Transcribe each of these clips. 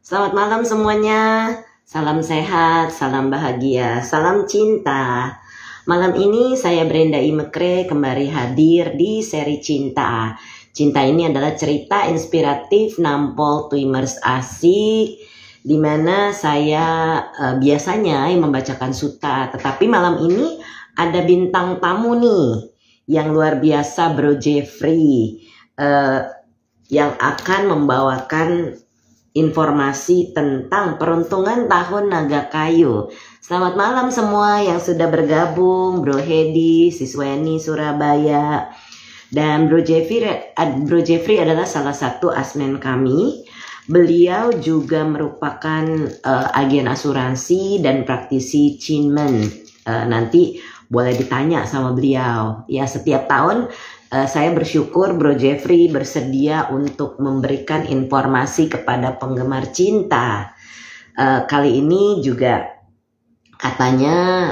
Selamat malam semuanya. Salam sehat, salam bahagia, salam cinta. Malam ini saya Brenda Imekre kembali hadir di seri Cinta. Cinta ini adalah cerita inspiratif nampol twimers asik, di mana saya biasanya membacakan suta. Tetapi malam ini ada bintang tamu nih yang luar biasa, Bro Jeffrey, yang akan membawakan informasi tentang peruntungan tahun naga kayu. Selamat malam semua yang sudah bergabung, Bro Hedi, Sisweni Surabaya, dan Bro Jeffrey adalah salah satu asmen kami. Beliau juga merupakan agen asuransi dan praktisi Chinmen. Nanti boleh ditanya sama beliau. Ya, setiap tahun saya bersyukur Bro Jeffrey bersedia untuk memberikan informasi kepada penggemar cinta. Kali ini juga katanya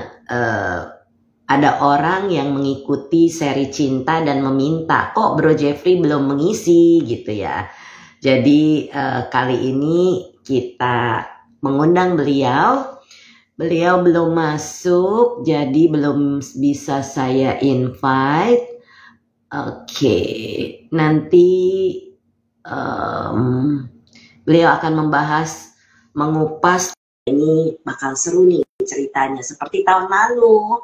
ada orang yang mengikuti seri cinta dan meminta, kok Bro Jeffrey belum mengisi gitu ya. Jadi kali ini kita mengundang beliau. Beliau belum masuk, jadi belum bisa saya invite. Oke, nanti beliau akan mengupas. Ini bakal seru nih ceritanya. Seperti tahun lalu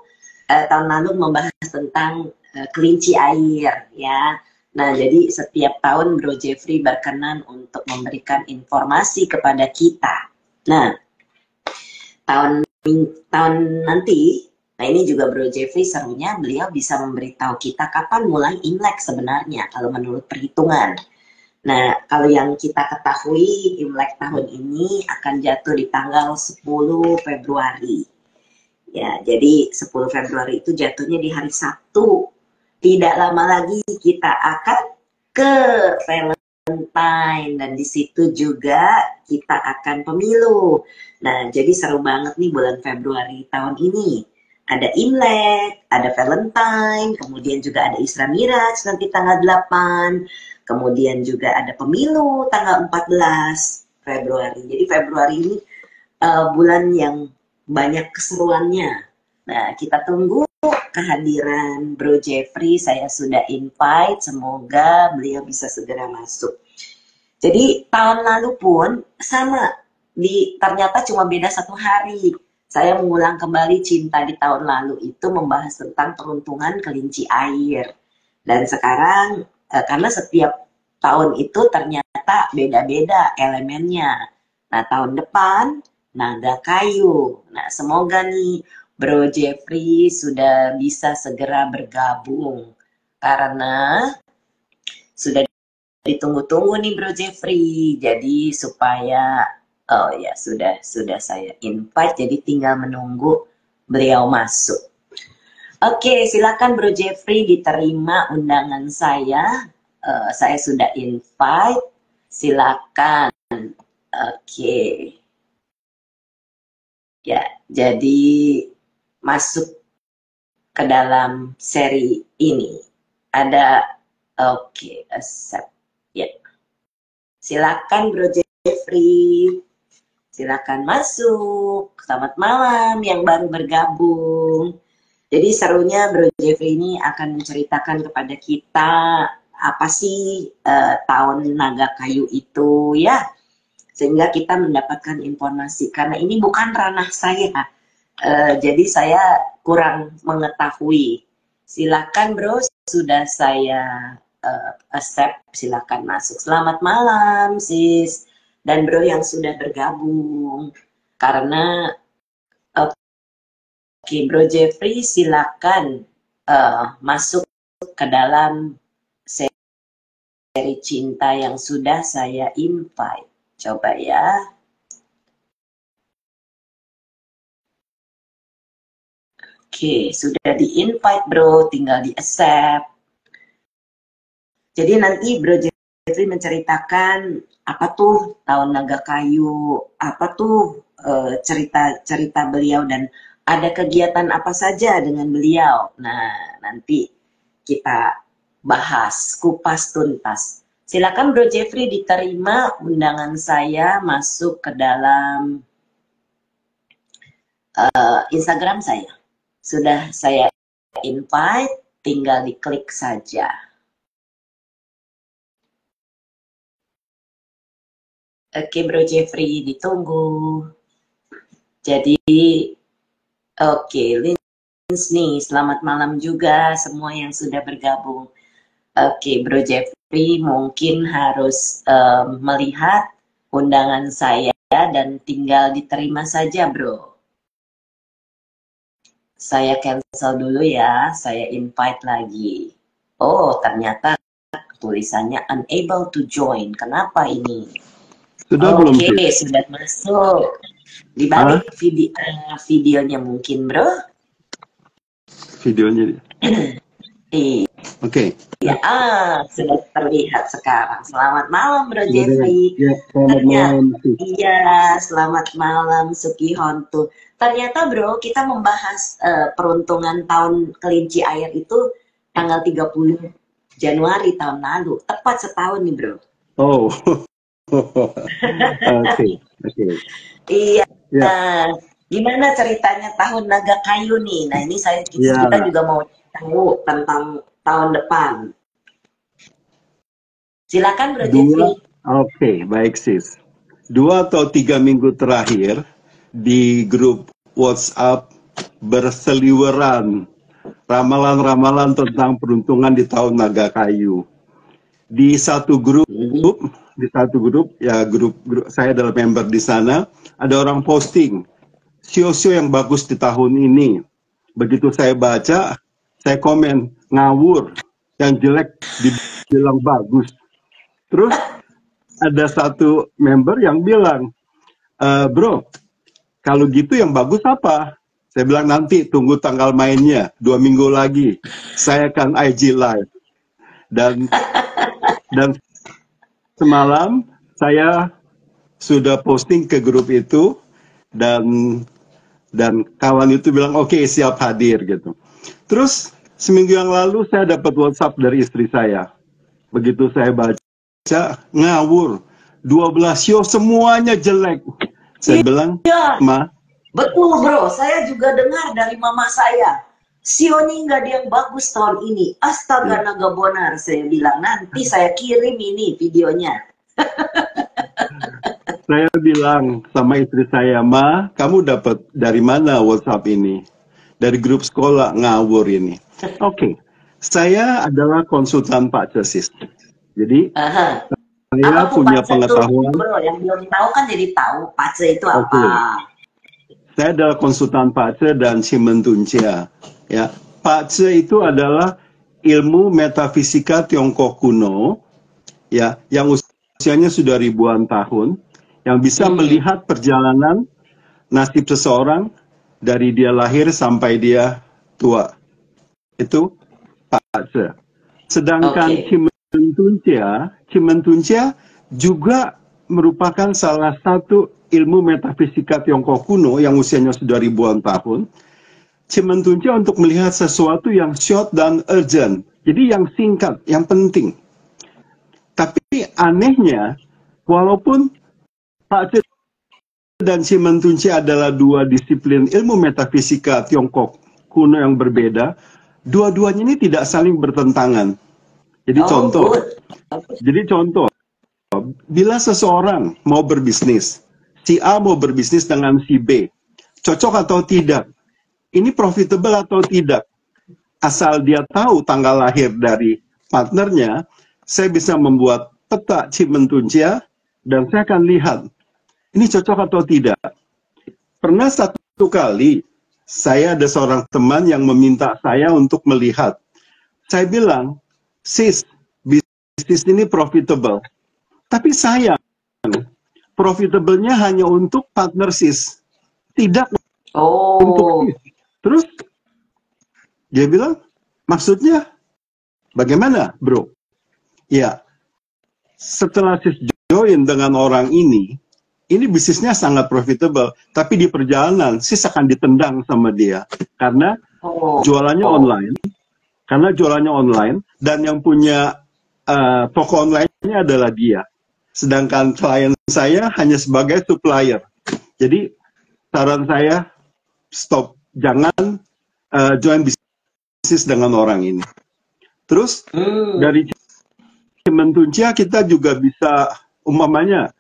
membahas tentang kelinci air ya. Nah, jadi setiap tahun Bro Jeffrey berkenan untuk memberikan informasi kepada kita. Nah, tahun nanti, nah ini juga Bro Jeffrey serunya beliau bisa memberitahu kita kapan mulai Imlek sebenarnya kalau menurut perhitungan. Nah, kalau yang kita ketahui Imlek tahun ini akan jatuh di tanggal 10 Februari. Ya, jadi 10 Februari itu jatuhnya di hari Sabtu. Tidak lama lagi kita akan ke Valentine dan di situ juga kita akan pemilu. Nah, jadi seru banget nih bulan Februari tahun ini. Ada Imlek, ada Valentine, kemudian juga ada Isra Miraj nanti tanggal 8, kemudian juga ada pemilu tanggal 14 Februari. Jadi Februari ini bulan yang banyak keseruannya. Nah, kita tunggu kehadiran Bro Jeffrey. Saya sudah invite, semoga beliau bisa segera masuk. Jadi tahun lalu pun sama, ternyata cuma beda 1 hari. Saya mengulang kembali Cinta di tahun lalu itu membahas tentang peruntungan kelinci air. Dan sekarang karena setiap tahun itu ternyata beda-beda elemennya. Nah, tahun depan naga kayu. Nah, semoga nih Bro Jeffrey sudah bisa segera bergabung karena sudah ditunggu-tunggu nih Bro Jeffrey. Jadi supaya sudah saya invite, jadi tinggal menunggu beliau masuk. Oke, silakan Bro Jeffrey diterima undangan saya. Saya sudah invite. Silakan. Oke. Ya, jadi masuk ke dalam seri ini. Ada accept. Ya. Silakan Bro Jeffrey. Silakan masuk. Selamat malam yang baru bergabung. Jadi serunya Bro Jeffrey ini akan menceritakan kepada kita apa sih tahun naga kayu itu ya. Sehingga kita mendapatkan informasi. Karena ini bukan ranah saya. Jadi saya kurang mengetahui. Silakan Bro, sudah saya accept, silakan masuk. Selamat malam sis dan Bro yang sudah bergabung. Karena oke, Bro Jeffrey silakan masuk ke dalam seri cinta yang sudah saya invite. Coba ya. Oke, sudah di-invite Bro, tinggal di-accept. Jadi nanti Bro Jeffrey menceritakan apa tuh tahun naga kayu, apa tuh cerita-cerita beliau dan ada kegiatan apa saja dengan beliau. Nah, nanti kita bahas kupas tuntas. Silakan Bro Jeffrey, diterima undangan saya masuk ke dalam Instagram saya. Sudah saya invite, tinggal diklik saja. Oke Bro Jeffrey, ditunggu. Jadi, oke, Lins nih, selamat malam juga semua yang sudah bergabung. Oke, Bro Jeffrey mungkin harus melihat undangan saya dan tinggal diterima saja, Bro. Saya cancel dulu ya, saya invite lagi. Oh, ternyata tulisannya unable to join. Kenapa ini? Sudah belum? Oke, sudah masuk. Dibalik videonya mungkin, Bro. Videonya. Iya. Oke. Ya, sudah terlihat sekarang. Selamat malam, Bro Jeffrey. Ya, selamat malam. Iya, selamat malam, Sukihontu. Ternyata, Bro, kita membahas peruntungan tahun kelinci air itu tanggal 30 Januari tahun lalu. Tepat setahun nih, Bro. Oh. Oke. Iya. Nah, gimana ceritanya tahun naga kayu nih? Nah, ini kita juga mau tahu tentang tahun depan. Silakan Bro Jeffrey. Oke, baik sis. 2 atau 3 minggu terakhir di grup WhatsApp berseliweran ramalan-ramalan tentang peruntungan di tahun naga kayu. Di satu grup ya grup saya adalah member di sana, ada orang posting sio-sio yang bagus di tahun ini. Begitu saya baca, saya komen ngawur, yang jelek dibilang bagus. Terus ada satu member yang bilang, bro, kalau gitu yang bagus apa? Saya bilang nanti tunggu tanggal mainnya, 2 minggu lagi saya akan IG live. Dan semalam saya sudah posting ke grup itu dan kawan itu bilang oke, siap hadir gitu. Terus seminggu yang lalu saya dapat WhatsApp dari istri saya. Begitu saya baca, ngawur, 12 show semuanya jelek. Saya bilang, Ma. Betul Bro, saya juga dengar dari mama saya. Sionya nggak ada yang bagus tahun ini. Astaga naga bonar, saya bilang. Nanti saya kirim ini videonya. Saya bilang sama istri saya, Ma, kamu dapat dari mana WhatsApp ini? Dari grup sekolah, ngawur ini. Oke, saya adalah konsultan Pak Cesis. Jadi, saya punya pengetahuan. Bro, yang belum tahu kan jadi tahu Pace itu apa. Saya adalah konsultan Pace dan Cimentuncia. Ya, Pace itu adalah ilmu metafisika Tiongkok kuno, ya, yang usianya sudah ribuan tahun, yang bisa melihat perjalanan nasib seseorang dari dia lahir sampai dia tua. Itu Pace. Sedangkan Cimentuncia juga merupakan salah satu ilmu metafisika Tiongkok kuno yang usianya sudah ribuan tahun. Cimentuncia untuk melihat sesuatu yang short dan urgent. Jadi yang singkat, yang penting. Tapi anehnya, walaupun Pak Ce dan Cimentuncia adalah dua disiplin ilmu metafisika Tiongkok kuno yang berbeda, dua-duanya ini tidak saling bertentangan. Jadi contoh, bila seseorang mau berbisnis, si A mau berbisnis dengan si B, cocok atau tidak? Ini profitable atau tidak? Asal dia tahu tanggal lahir dari partnernya, saya bisa membuat peta Cimentuncia dan saya akan lihat ini cocok atau tidak. Pernah satu kali saya ada seorang teman yang meminta saya untuk melihat. Saya bilang, sis, bisnis ini profitable. Tapi sayang, profitable-nya hanya untuk partner sis, tidak untuk sis. Terus dia bilang, maksudnya bagaimana bro? Ya, setelah sis join dengan orang ini bisnisnya sangat profitable. Tapi di perjalanan sis akan ditendang sama dia. Karena jualannya online. Dan yang punya toko online-nya adalah dia. Sedangkan klien saya hanya sebagai supplier. Jadi saran saya stop, jangan join bisnis dengan orang ini. Terus dari Cimentuncia kita juga bisa, umpamanya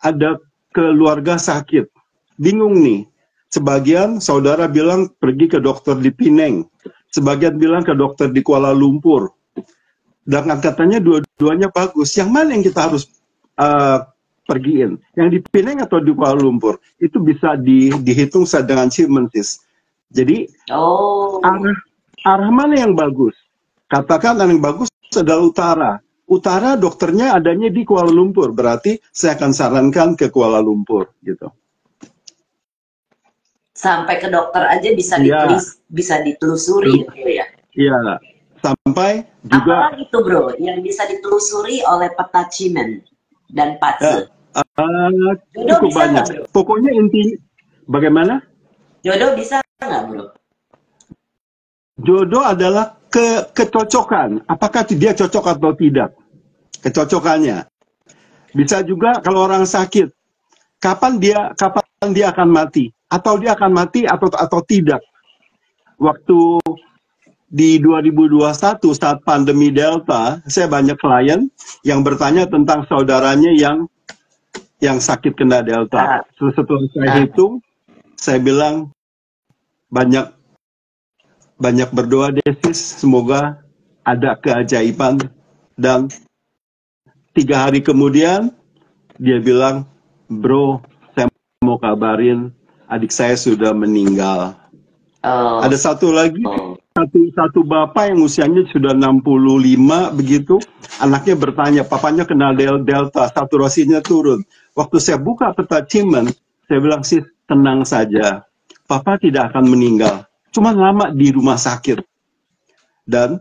ada keluarga sakit, bingung nih. Sebagian saudara bilang pergi ke dokter di Penang, sebagian bilang ke dokter di Kuala Lumpur. Dan katanya dua-duanya bagus. Yang mana yang kita harus pergiin? Yang di Penang atau di Kuala Lumpur? Itu bisa dihitung dengan Siemens. Jadi arah mana yang bagus? Katakan yang bagus adalah utara. Utara dokternya adanya di Kuala Lumpur, berarti saya akan sarankan ke Kuala Lumpur gitu. Sampai ke dokter aja bisa ditelusuri gitu ya. Iya. Sampai juga apa itu bro yang bisa ditelusuri oleh peta Cimen dan Pace? Cukup banyak. Bro? Pokoknya inti bagaimana? Jodoh bisa nggak bro? Jodoh adalah kecocokan. Apakah dia cocok atau tidak? Kecocokannya. Bisa juga kalau orang sakit, kapan dia akan mati? Atau dia akan mati atau tidak? Waktu di 2021 saat pandemi Delta, saya banyak klien yang bertanya tentang saudaranya yang sakit kena Delta. Setelah saya hitung, saya bilang banyak berdoa Desis, semoga ada keajaiban. Dan 3 hari kemudian dia bilang, bro, saya mau kabarin adik saya sudah meninggal. Ada satu lagi, satu bapak yang usianya sudah 65 begitu, anaknya bertanya, papanya kena Delta, saturasinya turun. Waktu saya buka peta Cimen, saya bilang, sis, tenang saja, papa tidak akan meninggal, cuma lama di rumah sakit. Dan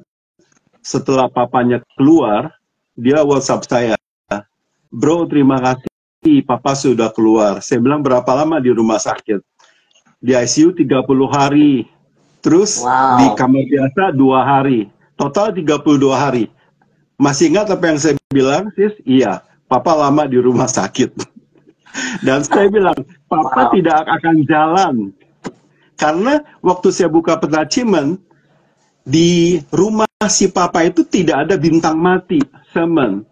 setelah papanya keluar, dia WhatsApp saya, bro, terima kasih, papa sudah keluar. Saya bilang, berapa lama di rumah sakit? Di ICU 30 hari. Terus di kamar biasa 2 hari. Total 32 hari. Masih ingat apa yang saya bilang, sis? Iya, papa lama di rumah sakit. Dan saya bilang, papa tidak akan jalan. Karena waktu saya buka peta Cimen, di rumah si papa itu tidak ada bintang mati, Semen.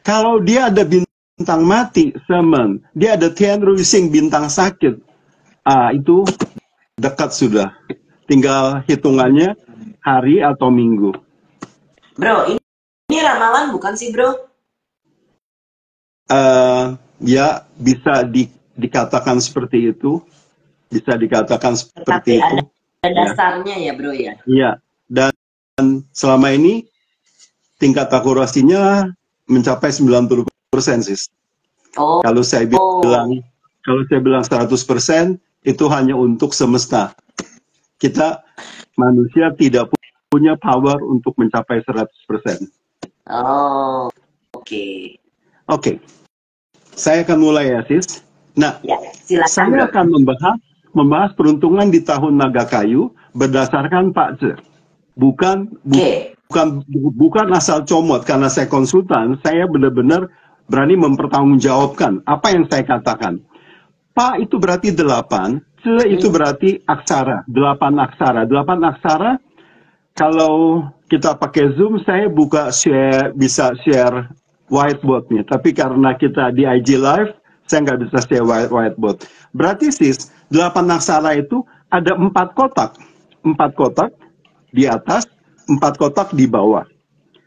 Kalau dia ada bintang mati, Semen, dia ada Tian Ruising bintang sakit, itu dekat sudah. Tinggal hitungannya hari atau minggu. Bro, ini ramalan bukan sih bro? Ya, bisa dikatakan seperti itu. Bisa dikatakan seperti itu. Ada dasarnya ya bro ya? Iya, dan selama ini tingkat akurasinya mencapai 90% sis. Kalau saya bilang 100%, itu hanya untuk semesta. Kita manusia tidak punya power untuk mencapai 100%. Oke. Saya akan mulai ya, sis. Nah, saya akan membahas peruntungan di tahun naga kayu berdasarkan Pace. Bukan asal comot, karena saya konsultan, saya benar-benar berani mempertanggungjawabkan apa yang saya katakan. Pa itu berarti 8, Ce itu berarti aksara, 8 aksara. 8 aksara, kalau kita pakai Zoom, saya bisa share whiteboard-nya. Tapi karena kita di IG Live, saya nggak bisa share whiteboard. Berarti sis, 8 aksara itu ada 4 kotak. 4 kotak di atas, 4 kotak di bawah.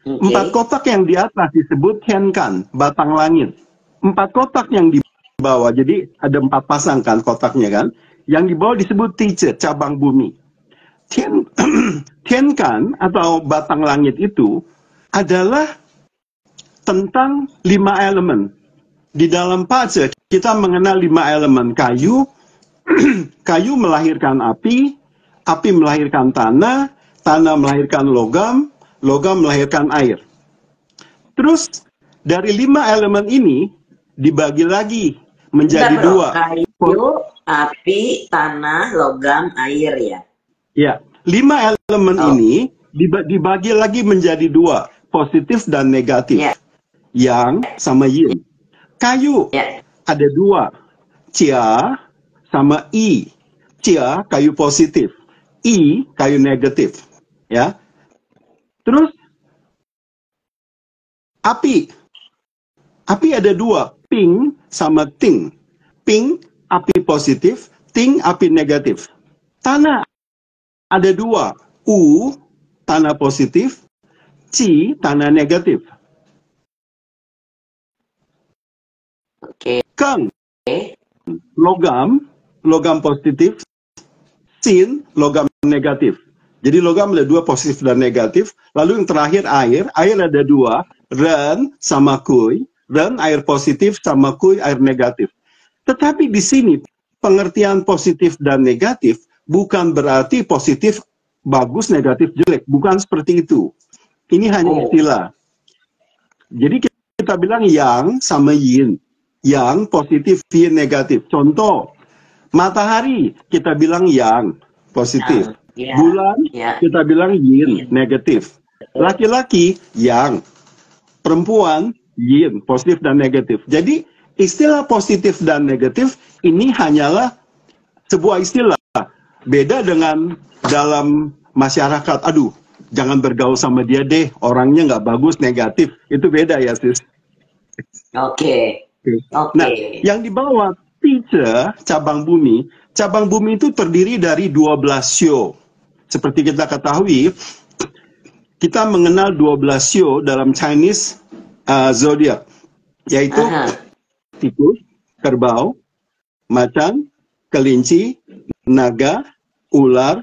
4 kotak yang di atas disebut Tiankan, batang langit. 4 kotak yang di bawah, jadi ada 4 pasang kan kotaknya kan. Yang di bawah disebut Tice, cabang bumi. Tiankan atau batang langit itu adalah tentang 5 elemen. Di dalam Pace kita mengenal 5 elemen. Kayu, kayu melahirkan api, api melahirkan tanah, tanah melahirkan logam, logam melahirkan air. Terus dari 5 elemen ini dibagi lagi menjadi 2. Kayu, api, tanah, logam, air ya. Ya, 5 elemen ini dibagi lagi menjadi 2. positif dan negatif. Ya. Yang sama yin. Kayu Ya. ada dua, Cia sama I. Cia kayu positif, I kayu negatif. Ya. Terus api. Api ada dua, ping sama ting. Ping api positif, ting api negatif. Tanah ada dua, U tanah positif, Ci tanah negatif. Oke. Keng logam positif, Sin logam negatif. Jadi logam ada dua, positif dan negatif. Lalu yang terakhir air ada dua, Ren sama Kui. Ren air positif sama Kui air negatif. Tetapi di sini pengertian positif dan negatif bukan berarti positif bagus, negatif jelek. Bukan seperti itu. Ini hanya istilah. Jadi kita bilang yang sama yin. Yang positif, yin negatif. Contoh, matahari kita bilang yang positif. Bulan kita bilang yin negatif. Laki-laki yang, perempuan yin positif dan negatif. Jadi istilah positif dan negatif ini hanyalah sebuah istilah. Beda dengan dalam masyarakat, aduh jangan bergaul sama dia deh, orangnya nggak bagus, negatif. Itu beda ya sis. Oke. Nah, yang di bawah teacher cabang bumi itu terdiri dari 12 sio. Seperti kita ketahui, kita mengenal 12 sio dalam Chinese zodiac, yaitu tikus, kerbau, macan, kelinci, naga, ular,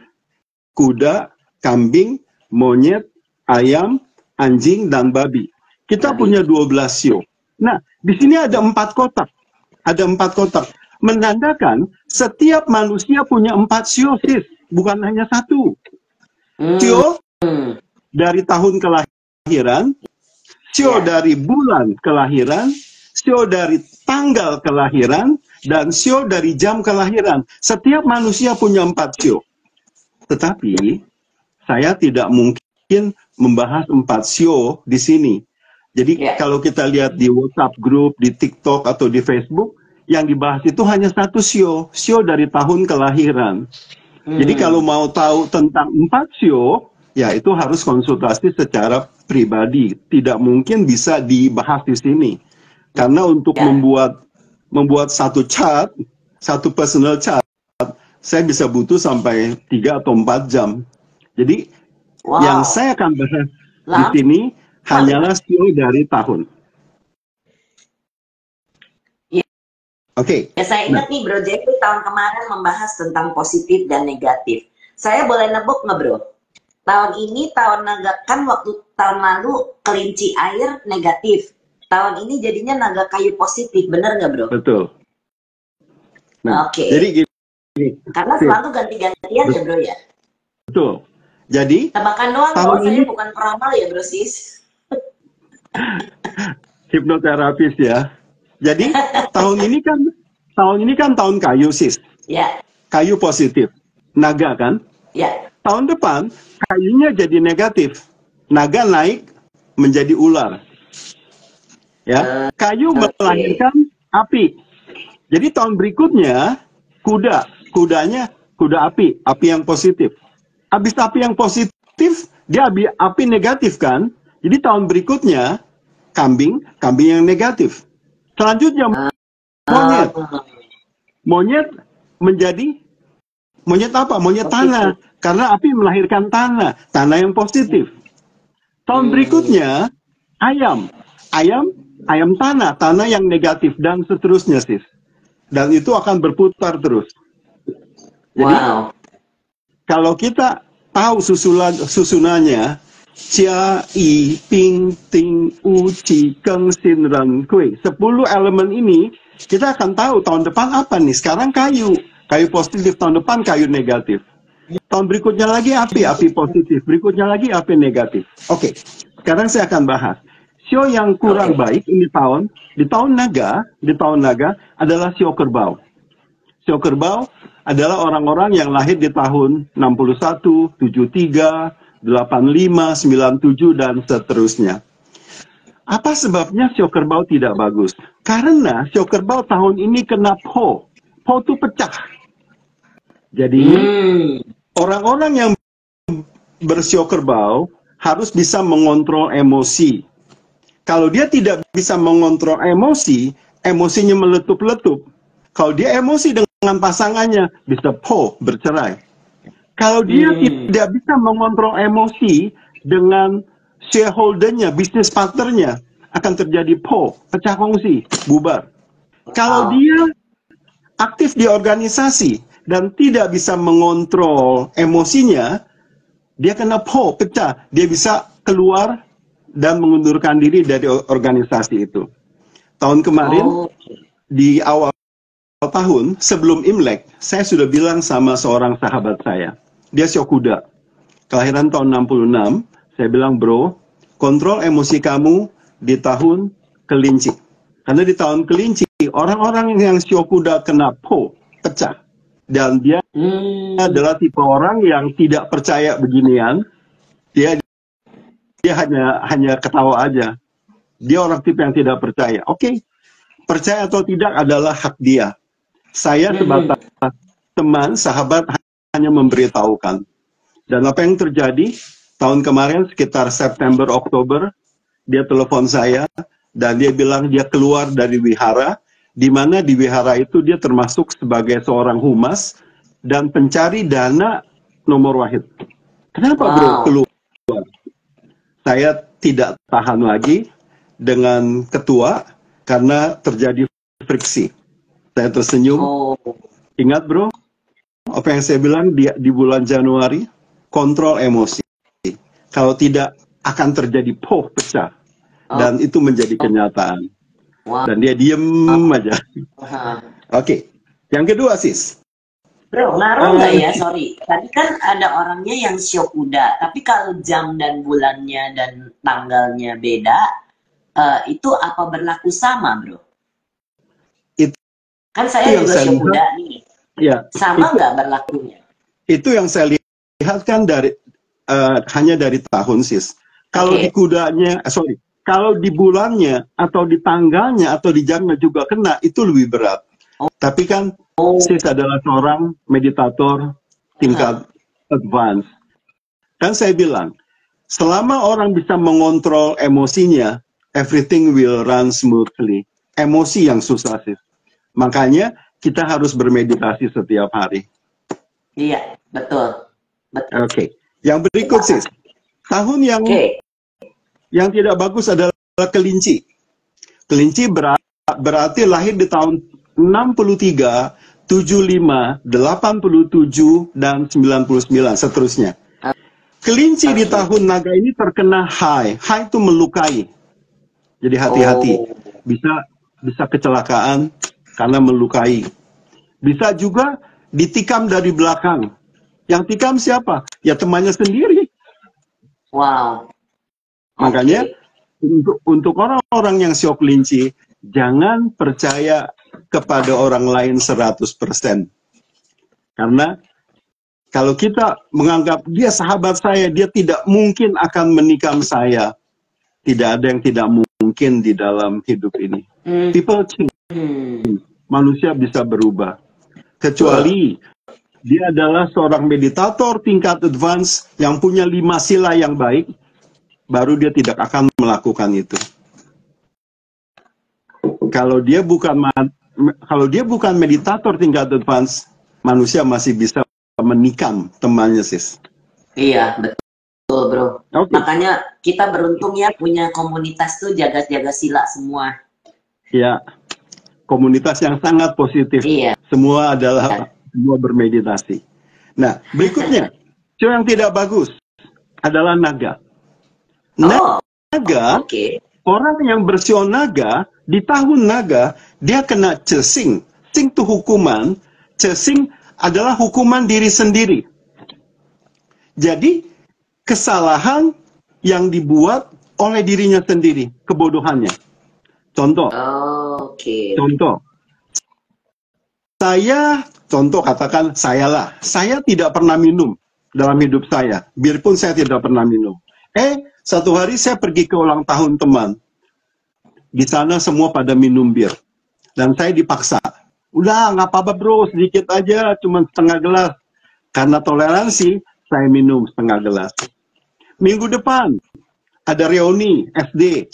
kuda, kambing, monyet, ayam, anjing, dan babi. Kita punya 12 sio. Nah, di sini ada 4 kotak. Ada 4 kotak. Menandakan setiap manusia punya 4 sio, sis. Bukan hanya 1. Sio dari tahun kelahiran, sio dari bulan kelahiran, sio dari tanggal kelahiran, dan sio dari jam kelahiran. Setiap manusia punya 4 sio. Tetapi, saya tidak mungkin membahas 4 sio di sini. Jadi kalau kita lihat di WhatsApp grup, di TikTok, atau di Facebook, yang dibahas itu hanya 1 sio. Sio dari tahun kelahiran. Jadi kalau mau tahu tentang 4 sio, ya itu harus konsultasi secara pribadi. Tidak mungkin bisa dibahas di sini. Karena untuk membuat satu chart, satu personal chart, saya bisa butuh sampai 3 atau 4 jam. Jadi yang saya akan bahas di sini hanyalah sio dari tahun. Oke. Ya, saya ingat nih Bro Jeffrey tahun kemarin membahas tentang positif dan negatif. Saya boleh nebuk nggak Bro? Tahun ini tahun naga, kan waktu tahun lalu kelinci air negatif. Tahun ini jadinya naga kayu positif, bener nggak Bro? Betul. Nah, jadi gini. Karena selalu ganti-gantian ya Bro ya? Betul. Jadi tebakan doang, tahun ini saya bukan peramal ya Bro sis. Hipnoterapis ya. Jadi tahun ini kan tahun kayu sis. Ya. Kayu positif. Naga kan? Ya. Tahun depan kayunya jadi negatif. Naga naik menjadi ular. Ya. Kayu melahirkan api. Jadi tahun berikutnya kudanya kuda api yang positif. Habis api yang positif, dia api negatif kan? Jadi tahun berikutnya kambing yang negatif. Selanjutnya monyet. Monyet menjadi monyet apa? Monyet tanah. Karena api melahirkan tanah yang positif. Tahun berikutnya ayam tanah yang negatif, dan seterusnya sis. Dan itu akan berputar terus. Jadi kalau kita tahu susunannya, Cia, I, Ping, Ting, U, Ci, Keng, Sin, Ren, Kui. 10 elemen ini, kita akan tahu tahun depan apa nih. Sekarang kayu positif, tahun depan kayu negatif. Tahun berikutnya lagi api positif. Berikutnya lagi api negatif. Oke, sekarang saya akan bahas. Sio yang kurang baik ini di tahun naga adalah sio kerbau. Sio kerbau adalah orang-orang yang lahir di tahun 61, 73, 85, 97, dan seterusnya. Apa sebabnya sio kerbau tidak bagus? Karena sio kerbau tahun ini kena po. Po itu pecah. Jadi orang-orang yang bersio kerbau harus bisa mengontrol emosi. Kalau dia tidak bisa mengontrol emosi, emosinya meletup-letup. Kalau dia emosi dengan pasangannya, bisa po, bercerai. Kalau dia tidak bisa mengontrol emosi dengan shareholder-nya, bisnis partnernya, akan terjadi po, pecah kongsi, bubar. Kalau dia aktif di organisasi dan tidak bisa mengontrol emosinya, dia kena po, pecah. Dia bisa keluar dan mengundurkan diri dari organisasi itu. Tahun kemarin, di awal tahun, sebelum Imlek, saya sudah bilang sama seorang sahabat saya. Dia sio kuda, kelahiran tahun 66. Saya bilang, bro, kontrol emosi kamu di tahun kelinci. Karena di tahun kelinci, orang-orang yang sio kuda kena po, pecah. Dan dia adalah tipe orang yang tidak percaya beginian. Dia hanya ketawa aja. Dia orang tipe yang tidak percaya. Oke, percaya atau tidak adalah hak dia. Saya sebatas teman, sahabat, hanya memberitahukan. Dan apa yang terjadi? Tahun kemarin sekitar September, Oktober, dia telepon saya dan dia bilang dia keluar dari wihara, di mana di wihara itu dia termasuk sebagai seorang humas dan pencari dana nomor wahid. Kenapa bro keluar? Saya tidak tahan lagi dengan ketua karena terjadi friksi. Saya tersenyum. Ingat bro, apa yang saya bilang di bulan Januari, kontrol emosi. Kalau tidak akan terjadi po, pecah. Dan itu menjadi kenyataan. Dan dia diem aja. Oke. Yang kedua sis. Bro, ngaruh nggak ya? Sorry. Tadi kan ada orangnya yang sio kuda. Tapi kalau jam dan bulannya dan tanggalnya beda, itu apa berlaku sama bro? Kan saya juga sio kuda nih. Ya, sama nggak berlakunya? Itu yang saya lihat kan dari hanya dari tahun sis. Kalau di kudanya, kalau di bulannya atau di tanggalnya atau di jamnya juga kena, itu lebih berat. Tapi kan sis adalah seorang meditator tingkat advance. Kan saya bilang, selama orang bisa mengontrol emosinya, everything will run smoothly. Emosi yang susah sis. Makanya kita harus bermeditasi setiap hari. Iya, betul. Oke. Yang berikut sis, tahun yang tidak bagus adalah kelinci. Kelinci berarti lahir di tahun 63, 75, 87, dan 99, seterusnya. Kelinci di tahun naga ini terkena high. High itu melukai. Jadi hati-hati. Bisa kecelakaan karena melukai. Bisa juga ditikam dari belakang. Yang tikam siapa? Ya temannya sendiri. Wow. Makanya untuk orang-orang yang sio kelinci, jangan percaya kepada orang lain 100%. Karena kalau kita menganggap dia sahabat saya, dia tidak mungkin akan menikam saya. Tidak ada yang tidak mungkin di dalam hidup ini. People change. Manusia bisa berubah. Kecuali dia adalah seorang meditator tingkat advance yang punya 5 sila yang baik, baru dia tidak akan melakukan itu. Kalau dia bukan meditator tingkat advance, manusia masih bisa menikam temannya sis. Iya, betul bro. Makanya kita beruntung ya punya komunitas tuh jaga-jaga sila semua. Ya, komunitas yang sangat positif. Iya. Semua adalah semua bermeditasi. Nah, berikutnya, yang tidak bagus adalah naga. Naga, orang yang bersio naga, di tahun naga, dia kena cesing. Cesing itu hukuman, cesing adalah hukuman diri sendiri. Jadi, kesalahan yang dibuat oleh dirinya sendiri, kebodohannya. Contoh. Contoh. Contoh katakan saya tidak pernah minum dalam hidup saya, biarpun saya tidak pernah minum. Satu hari saya pergi ke ulang tahun teman, di sana semua pada minum bir. Dan saya dipaksa. Udah, nggak apa-apa bro, sedikit aja, cuma setengah gelas. Karena toleransi, saya minum setengah gelas. Minggu depan, ada reuni SD.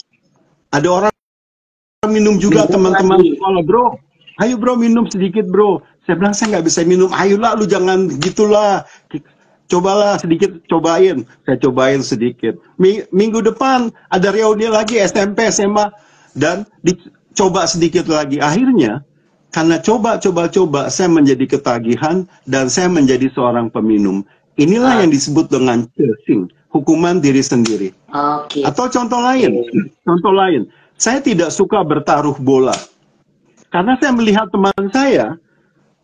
Ada orang minum juga, teman-teman sekolah, bro. Ayo bro, minum sedikit bro. Saya bilang, saya nggak bisa minum. Ayolah, lu jangan gitulah. Cobalah sedikit, cobain. Saya cobain sedikit. Minggu depan, ada reuni lagi, SMP, SMA. Dan dicoba sedikit lagi. Akhirnya, karena coba, saya menjadi ketagihan dan saya menjadi seorang peminum. Inilah yang disebut dengan cursing, hukuman diri sendiri. Atau contoh lain, saya tidak suka bertaruh bola. Karena saya melihat teman saya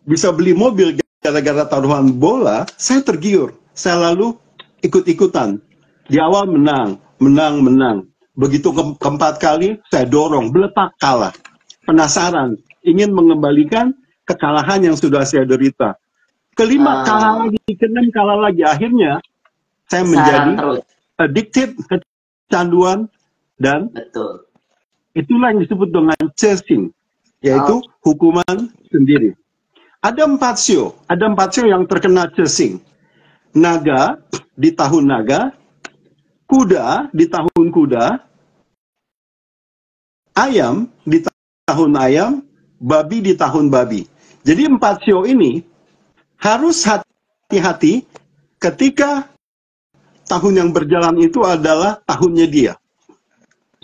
bisa beli mobil gara-gara taruhan bola, saya tergiur. Saya lalu ikut-ikutan. Di awal menang. Begitu keempat kali, saya dorong, beletak kalah. Penasaran, ingin mengembalikan kekalahan yang sudah saya derita. Kelima kalah lagi, keenam kalah lagi. Akhirnya saya menjadi addicted, kecanduan, dan itulah yang disebut dengan cursing, yaitu hukuman sendiri. Ada 4 show yang terkena cursing. Naga di tahun naga, kuda di tahun kuda, ayam di tahun ayam, babi di tahun babi. Jadi 4 show ini harus hati-hati ketika tahun yang berjalan itu adalah tahunnya dia.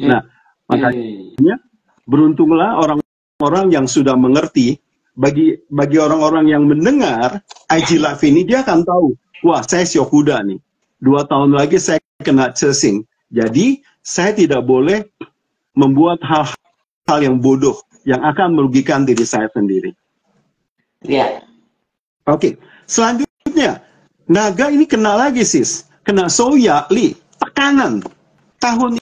Nah, makanya beruntunglah orang-orang yang sudah mengerti. Bagi orang-orang yang mendengar IG Live ini, dia akan tahu, wah saya show kuda nih. 2 tahun lagi saya kena cursing. Jadi saya tidak boleh membuat hal-hal yang bodoh yang akan merugikan diri saya sendiri. Oke, selanjutnya naga ini kena lagi sis, kena soya li, tekanan. Tahun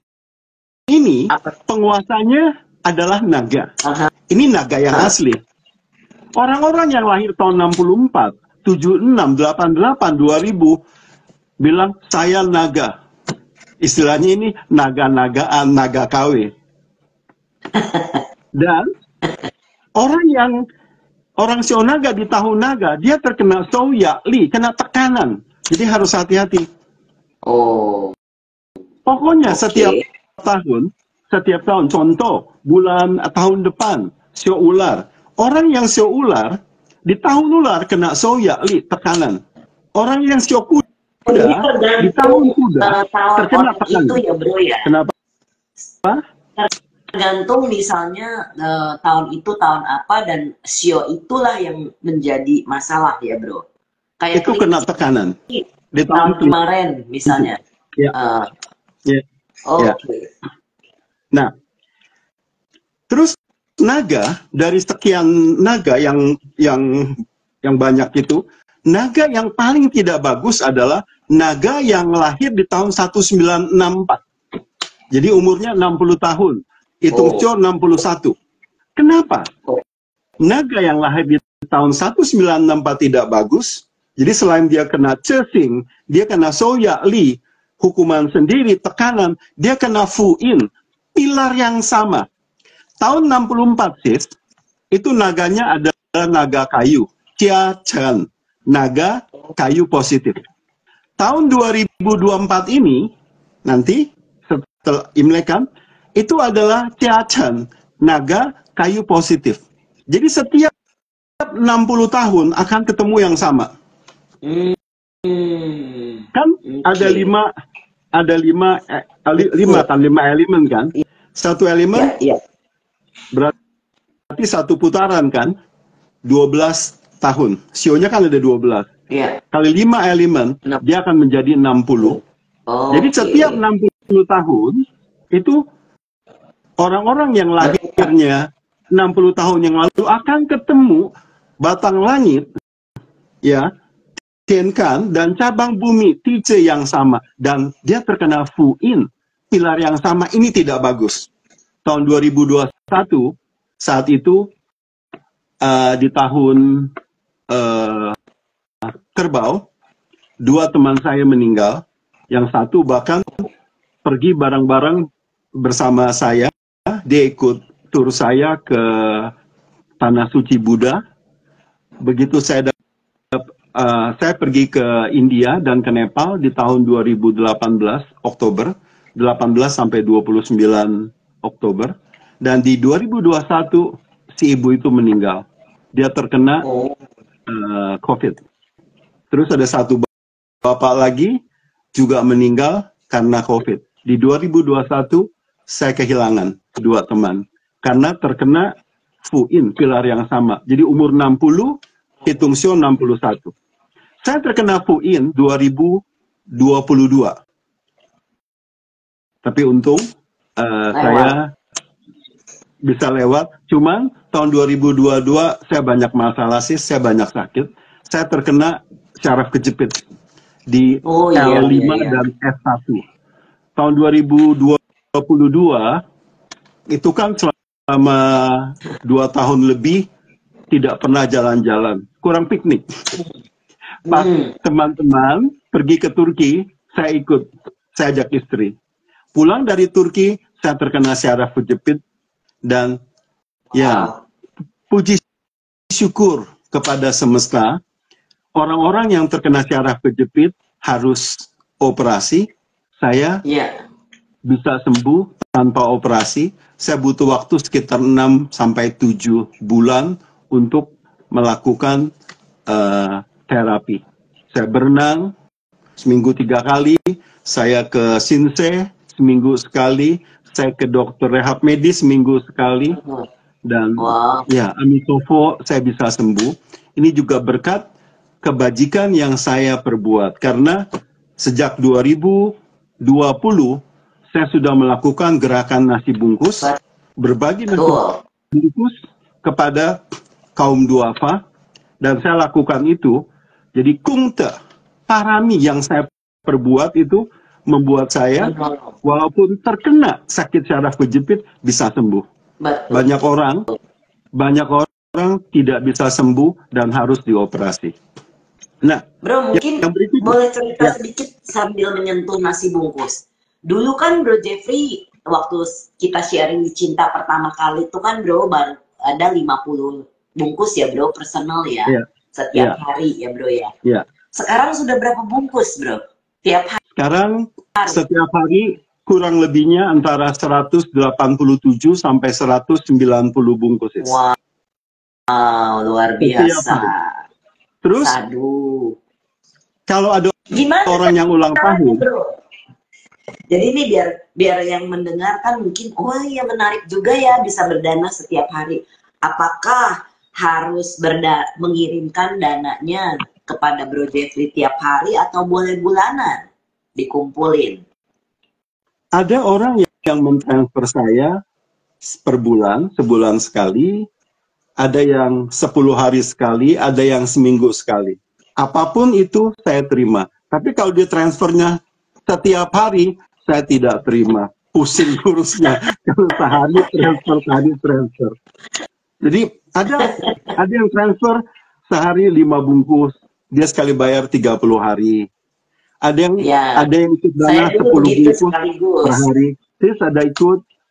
ini penguasanya adalah naga. Ini naga yang asli. Orang-orang yang lahir tahun 64, 76, 88, 2000 bilang saya naga. Istilahnya ini naga-nagaan, naga KW. Dan orang Sio naga di tahun naga, dia terkena soya li, kena tekanan. Jadi harus hati-hati. Pokoknya setiap tahun, contoh bulan tahun depan Sio ular. Orang yang Sio ular di tahun ular kena soya li, tekanan. Orang yang Sio kuda di tahun kuda terkena tekanan. Itu ya bro ya. Kenapa? Tergantung misalnya tahun itu tahun apa, dan Sio itulah yang menjadi masalah ya bro. Kayak itu kena tekanan di tahun kemarin misalnya. Nah, terus naga, dari sekian naga yang banyak itu, naga yang paling tidak bagus adalah naga yang lahir di tahun 1964. Jadi umurnya 60 tahun. Hitung Sio 61. Kenapa? Naga yang lahir di tahun 1964 tidak bagus. Jadi selain dia kena cursing, dia kena soya li, hukuman sendiri, tekanan, dia kena fuin, pilar yang sama. Tahun 64 sis, itu naganya adalah naga kayu, Cia Chen, naga kayu positif. Tahun 2024 ini, nanti setelah Imlek kan, itu adalah Cia Chen, naga kayu positif. Jadi setiap 60 tahun akan ketemu yang sama. Kan ada lima elemen kan? Satu elemen berarti satu putaran kan? 12 tahun. Sionya kan ada 12. Kali 5 elemen, dia akan menjadi 60. Jadi setiap 60 tahun itu orang-orang yang lahirnya 60 tahun yang lalu akan ketemu batang langit, ya, Tiankan dan cabang bumi Tice yang sama, dan dia terkena fuin, pilar yang sama. Ini tidak bagus. Tahun 2021 saat itu di tahun kerbau, 2 teman saya meninggal, yang satu bahkan pergi bareng-bareng bersama saya dia ikut tur saya ke Tanah Suci Buddha. Begitu saya pergi ke India dan ke Nepal di tahun 2018 Oktober, 18 sampai 29 Oktober, dan di 2021 si ibu itu meninggal. Dia terkena COVID. Terus ada satu bapak lagi juga meninggal karena COVID. Di 2021 saya kehilangan dua teman karena terkena FUIN, pilar yang sama. Jadi umur 60, hitung sio 61. Saya terkena FUIN 2022. Tapi untung saya bisa lewat. Cuman tahun 2022 saya banyak masalah sih, saya banyak sakit. Saya terkena syaraf kejepit di L5 dan S1. Tahun 2022 itu kan selama 2 tahun lebih tidak pernah jalan-jalan, kurang piknik. Pas teman-teman pergi ke Turki, saya ikut, saya ajak istri. Pulang dari Turki, saya terkena syaraf kejepit dan ya puji syukur kepada semesta, orang-orang yang terkena syaraf kejepit harus operasi, saya bisa sembuh tanpa operasi. Saya butuh waktu sekitar 6 sampai 7 bulan untuk melakukan terapi. Saya berenang seminggu 3 kali, saya ke Sinse seminggu sekali, saya ke dokter rehab medis seminggu sekali, dan ya Amitofo saya bisa sembuh. Ini juga berkat kebajikan yang saya perbuat, karena sejak 2020 saya sudah melakukan gerakan nasi bungkus, berbagi nasi bungkus kepada kaum duafa, dan saya lakukan itu. Jadi kungte parami yang saya perbuat itu membuat saya walaupun terkena sakit syaraf kejepit bisa sembuh. Banyak orang tidak bisa sembuh dan harus dioperasi. Nah, Bro, mungkin yang boleh cerita sedikit sambil menyentuh nasi bungkus. Dulu kan Bro Jeffrey, waktu kita sharing di Cinta pertama kali itu kan Bro baru ada 50 bungkus ya Bro, personal ya. Setiap hari ya Bro ya. Sekarang sudah berapa bungkus Bro? Tiap hari? Sekarang setiap hari kurang lebihnya antara 187 sampai 190 bungkus. Wow, luar biasa. Terus, kalau ada orang yang ulang tahun, Bro? Jadi ini biar yang mendengarkan mungkin, oh iya menarik juga ya bisa berdana setiap hari. Apakah harus mengirimkan dananya kepada Bro Jeffrey tiap hari atau boleh bulanan dikumpulin? Ada orang yang mentransfer saya per bulan, sebulan sekali, ada yang 10 hari sekali, ada yang seminggu sekali. Apapun itu saya terima. Tapi kalau dia transfernya setiap hari, saya tidak terima. Pusing urusnya. Kalau sehari transfer. Jadi ada yang transfer sehari 5 bungkus, dia sekali bayar 30 hari. Ada yang ikut dana 10 bungkus per hari.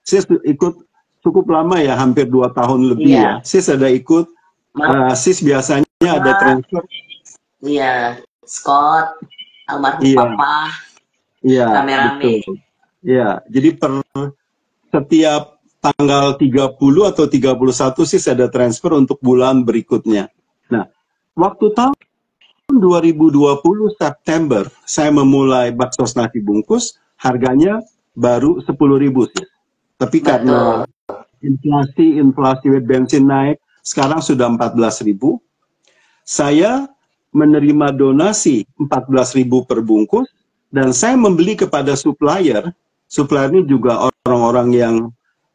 Saya ikut cukup lama ya, hampir 2 tahun lebih ya. Saya ada ikut, sis biasanya ada transfer. Iya, Scott, almarhum papa. Iya, rame-rame. Betul. Ya, jadi setiap tanggal 30 atau 31 sih ada transfer untuk bulan berikutnya. Nah, waktu tahun 2020 September, saya memulai bakso nasi bungkus, harganya baru 10.000 sih. Tapi karena inflasi bensin naik, sekarang sudah 14.000. Saya menerima donasi 14.000 per bungkus, dan saya membeli kepada supplier. Supplier ini juga orang-orang yang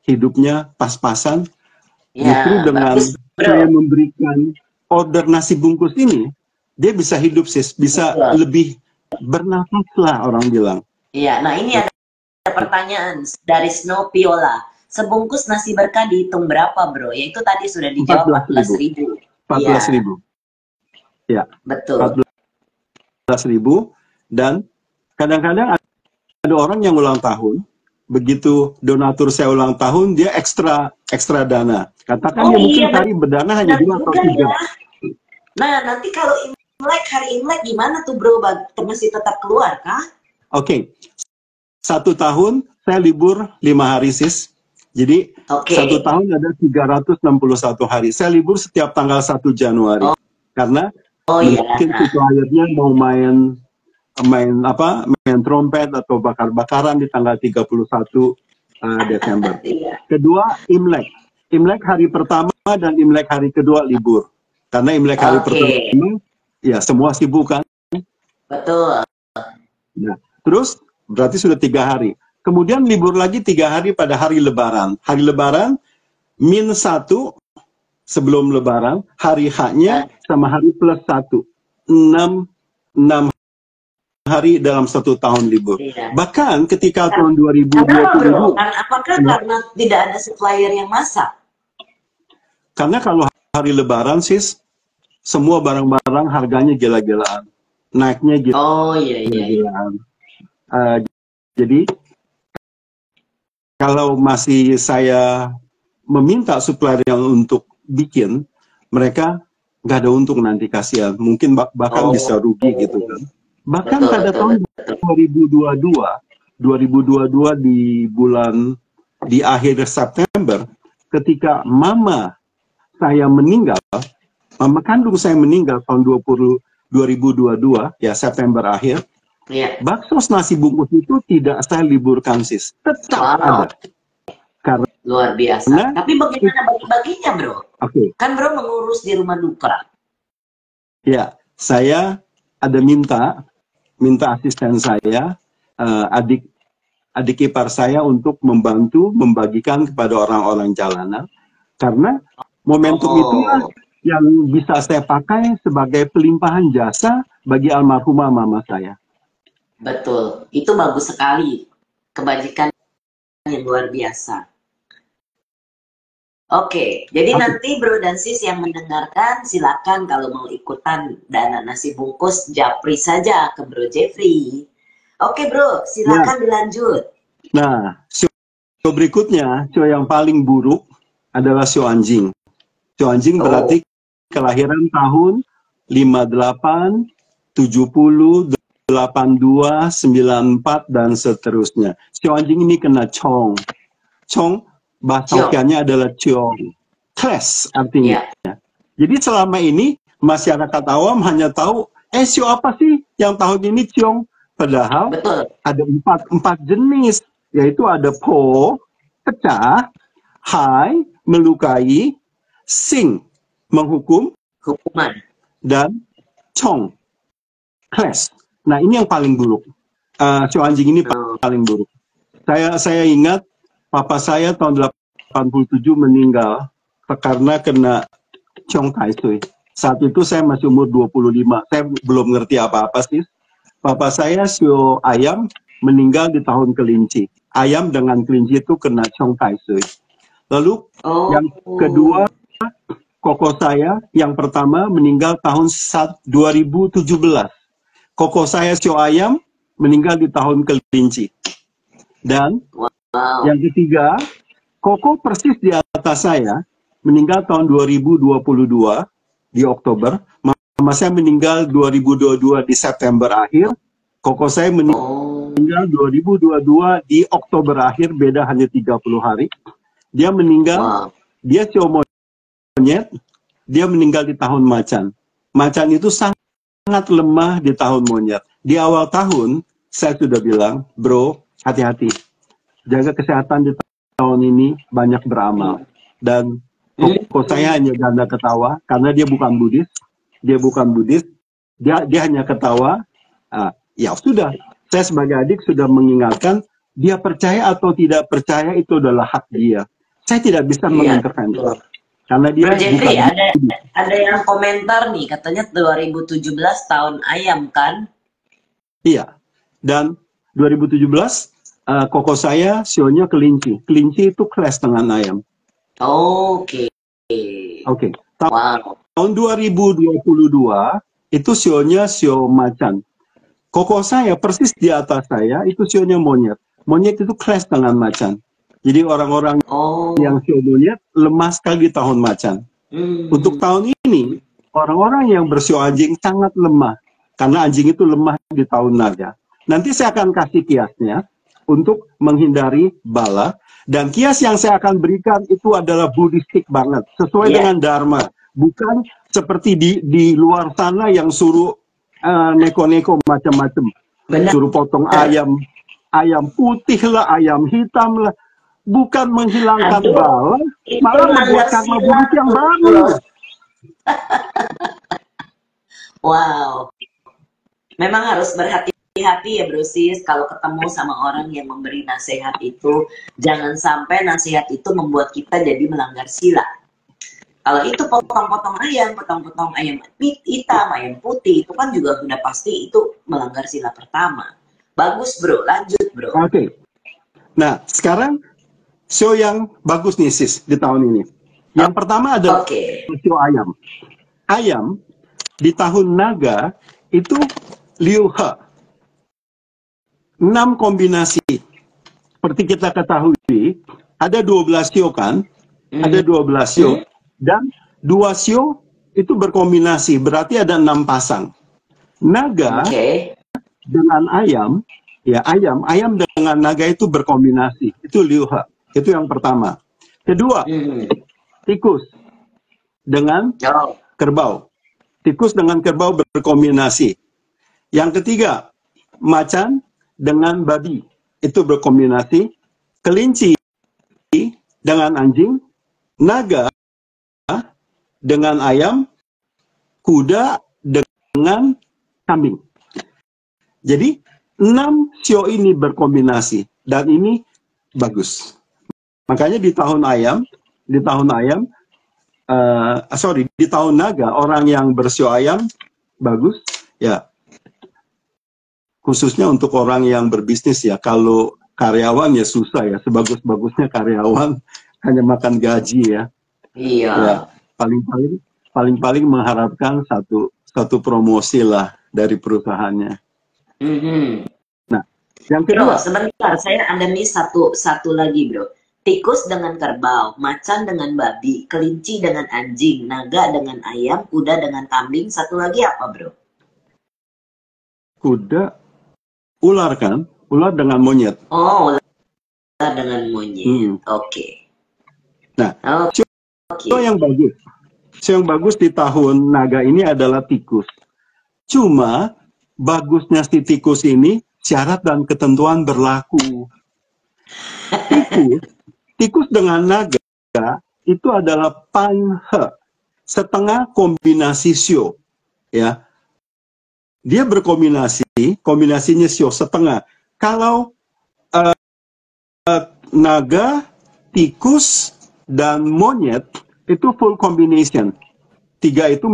hidupnya pas-pasan. Justru dengan saya memberikan order nasi bungkus ini, dia bisa hidup sih, bisa lebih bernafas lah orang bilang. Iya, nah ini ada pertanyaan dari Snow Piola. Sebungkus nasi berkah dihitung berapa Bro? Ya itu tadi sudah dijawab 14.000. 14.000. Ya. Betul. 14.000, dan kadang-kadang ada orang yang ulang tahun, begitu donatur saya ulang tahun, dia ekstra dana. Katakan dia mungkin sehari berdana hanya 2 atau 3. Ya. Nah, nanti kalau Imlek, hari Imlek gimana tuh bro? Masih tetap keluar kah? Oke. 1 tahun saya libur 5 hari sis. Jadi 1 tahun ada 361 hari. Saya libur setiap tanggal 1 Januari. Karena mungkin suppliernya mau main trompet atau bakar-bakaran di tanggal 31 Desember. Kedua, Imlek. Imlek hari pertama dan Imlek hari kedua libur. Karena Imlek hari pertama, ya semua sibuk kan. Betul. Nah, terus berarti sudah 3 hari. Kemudian libur lagi 3 hari pada hari Lebaran. Hari Lebaran, -1 sebelum Lebaran, hari H-nya sama hari +1. 6 hari dalam 1 tahun libur. Bahkan ketika tahun 2022. Apakah karena tidak ada supplier yang masak? Karena kalau hari Lebaran sis, semua barang-barang harganya gila-gilaan. Naiknya gila-gilaan. Jadi kalau masih saya meminta supplier yang untuk bikin, mereka nggak ada untung nanti, kasihan. Mungkin bahkan bisa rugi gitu kan. Bahkan pada tahun 2022 di akhir September, ketika mama saya meninggal, mama kandung saya meninggal tahun 2022, ya September akhir, bakso nasi bungkus itu tidak saya liburkan sis, tetap ada. Karena luar biasa. Tapi bagaimana bagi-baginya bro? Kan bro mengurus di rumah duka. Ya, saya ada minta asisten saya, adik ipar saya untuk membantu membagikan kepada orang-orang jalanan, karena momentum itulah yang bisa saya pakai sebagai pelimpahan jasa bagi almarhumah mama saya. Betul, itu bagus sekali, kebajikan yang luar biasa. Oke, jadi nanti bro dan sis yang mendengarkan, silakan kalau mau ikutan dana nasi bungkus, japri saja ke bro Jeffrey. Oke bro, silakan dilanjut. Nah, show berikutnya, show yang paling buruk adalah show anjing. Show anjing berarti kelahiran tahun 58, 70, 82, 94, dan seterusnya. Show anjing ini kena cong. Cong bahasa Hokkien-nya adalah ciong. Class artinya. Jadi selama ini masyarakat awam hanya tahu, show apa sih yang tahun ini ciong? Padahal ada empat jenis, yaitu ada po, pecah, hai, melukai, sing, menghukum, hukuman, dan cong, class. Nah ini yang paling buruk. Show anjing ini paling buruk. Saya ingat papa saya tahun 87 meninggal karena kena Chong Tai Sui. Saat itu saya masih umur 25. Saya belum ngerti apa-apa sih. Papa saya show ayam meninggal di tahun kelinci. Ayam dengan kelinci itu kena Chong Tai Sui. Lalu yang kedua, koko saya yang pertama meninggal tahun 2017. Koko saya show ayam meninggal di tahun kelinci. Dan yang ketiga, koko persis di atas saya meninggal tahun 2022 di Oktober. Mama saya meninggal 2022 di September akhir. Koko saya meninggal 2022 di Oktober akhir, beda hanya 30 hari. Dia meninggal, dia show monyet, dia meninggal di tahun macan. Macan itu sangat lemah di tahun monyet. Di awal tahun, saya sudah bilang, bro, hati-hati. Jaga kesehatan di tahun ini, banyak beramal. Dan koko saya hanya ganda ketawa, karena dia bukan Buddhis. Dia hanya ketawa. Ya sudah, saya sebagai adik sudah mengingatkan, dia percaya atau tidak percaya itu adalah hak dia. Saya tidak bisa mengintervensi. Karena dia Jeffrey, ada yang komentar nih, katanya 2017 tahun ayam kan? Iya, dan 2017 koko saya sionya kelinci. Kelinci itu clash dengan ayam. Oke. Tahun 2022 itu sionya sio macan. Koko saya persis di atas saya itu sionya monyet. Monyet itu clash dengan macan. Jadi orang-orang yang sio monyet lemah sekali di tahun macan. Untuk tahun ini, orang-orang yang bersio anjing sangat lemah. Karena anjing itu lemah di tahun naga. Nanti saya akan kasih kiasnya untuk menghindari bala. Dan kias yang saya akan berikan itu adalah buddhistik banget. Sesuai dengan dharma. Bukan seperti di luar sana yang suruh neko-neko macam-macam. Suruh potong ayam putih lah, ayam hitam lah. Bukan menghilangkan bala, malah membuat karma buruk yang baru. Wow. Memang harus berhati-hati ya Bro Sis, kalau ketemu sama orang yang memberi nasihat itu, jangan sampai nasihat itu membuat kita jadi melanggar sila. Kalau itu potong-potong ayam hitam, ayam putih, itu kan juga sudah pasti itu melanggar sila pertama. Bagus Bro, lanjut Bro. Oke. Nah, sekarang show yang bagus nih Sis di tahun ini. Yang pertama adalah show ayam. Ayam di tahun naga itu Liu He. 6 kombinasi. Seperti kita ketahui, ada 12 show kan? Ada 12 show. Dan 2 show itu berkombinasi, berarti ada 6 pasang. Naga dengan ayam, ya ayam dengan naga itu berkombinasi. Itu Liu He. Itu yang pertama. Kedua, tikus dengan kerbau. Tikus dengan kerbau berkombinasi. Yang ketiga, macan dengan babi. Itu berkombinasi. Kelinci dengan anjing. Naga dengan ayam. Kuda dengan kambing. Jadi, 6 show ini berkombinasi. Dan ini bagus. Makanya di tahun naga orang yang bersio ayam bagus ya, khususnya untuk orang yang berbisnis ya. Kalau karyawan ya susah ya, sebagus-bagusnya karyawan hanya makan gaji ya. Iya. Ya, paling mengharapkan satu promosi lah dari perusahaannya. Nah, yang kedua. Bro, sebentar, saya ada nih satu lagi Bro. Tikus dengan kerbau, macan dengan babi, kelinci dengan anjing, naga dengan ayam, kuda dengan kambing. Satu lagi apa Bro? Kuda, ular kan? Ular dengan monyet. Oh, ular dengan monyet. Oke. Nah, show yang bagus. Show yang bagus di tahun naga ini adalah tikus. Cuma bagusnya si tikus ini syarat dan ketentuan berlaku. Tikus dengan naga itu adalah panhe, setengah kombinasi shio, ya. Dia kombinasinya shio setengah. Kalau naga, tikus, dan monyet itu full combination. 3 itu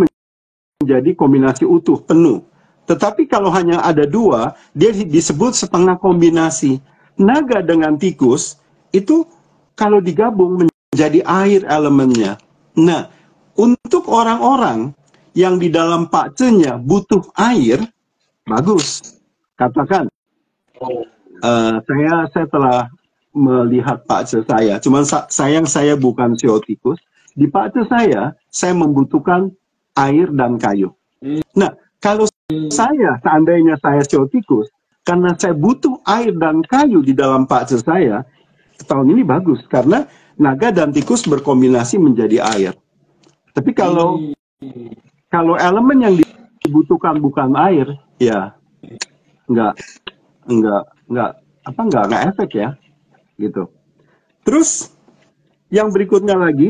menjadi kombinasi utuh, penuh. Tetapi kalau hanya ada 2, dia disebut setengah kombinasi. Naga dengan tikus itu kalau digabung menjadi air elemennya. Nah, untuk orang-orang yang di dalam pakcenya butuh air, bagus. Katakan, saya telah melihat pakce saya, cuman sayang saya bukan shio tikus. Di pakce saya membutuhkan air dan kayu. Nah, kalau seandainya saya shio tikus, karena saya butuh air dan kayu di dalam pakce saya, tahun ini bagus karena naga dan tikus berkombinasi menjadi air. Tapi kalau elemen yang dibutuhkan bukan air, ya nggak efek ya, gitu. Terus yang berikutnya lagi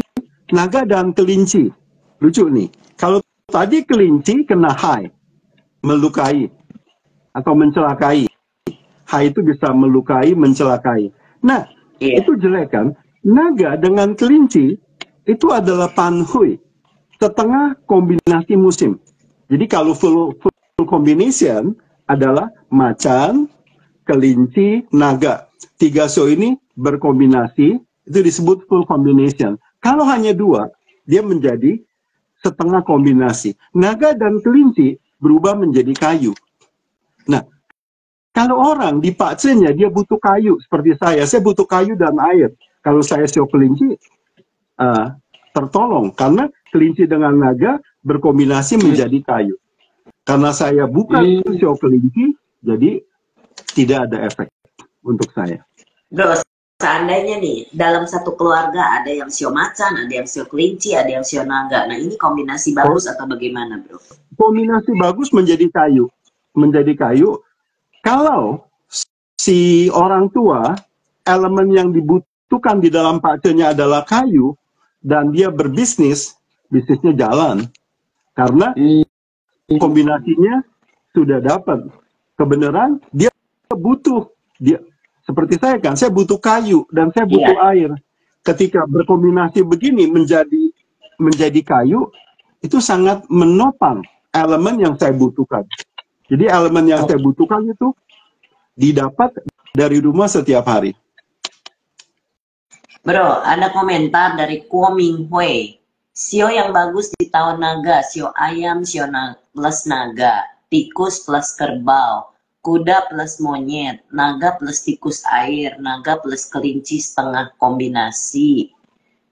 naga dan kelinci, lucu nih. Kalau tadi kelinci kena hai, melukai atau mencelakai. Hai itu bisa melukai, mencelakai. Nah, itu jelek kan? Naga dengan kelinci itu adalah panhui, setengah kombinasi musim. Jadi kalau full combination adalah macan, kelinci, naga. 3 show ini berkombinasi, itu disebut full combination. Kalau hanya 2, dia menjadi setengah kombinasi. Naga dan kelinci berubah menjadi kayu. Nah, Kalau orang di pakcenya dia butuh kayu seperti saya butuh kayu dan air. Kalau saya sio kelinci tertolong karena kelinci dengan naga berkombinasi menjadi kayu. Karena saya bukan sio kelinci, jadi tidak ada efek untuk saya. Bro, seandainya nih dalam satu keluarga ada yang sio macan, ada yang sio kelinci, ada yang sio naga. Nah ini kombinasi bagus atau bagaimana, bro? Kombinasi bagus menjadi kayu. Menjadi kayu. Kalau si orang tua elemen yang dibutuhkan di dalam pakcenya adalah kayu dan dia berbisnis, bisnisnya jalan karena kombinasinya sudah dapat. Kebenaran dia butuh, dia seperti saya kan, saya butuh kayu dan saya butuh air. Ketika berkombinasi begini menjadi kayu, itu sangat menopang elemen yang saya butuhkan. Jadi elemen yang saya butuhkan itu didapat dari rumah setiap hari. Bro, ada komentar dari Kuo Ming Hui. Sio yang bagus di tahun naga, sio ayam, sio plus naga, tikus plus kerbau, kuda plus monyet, naga plus tikus air, naga plus kelinci setengah kombinasi.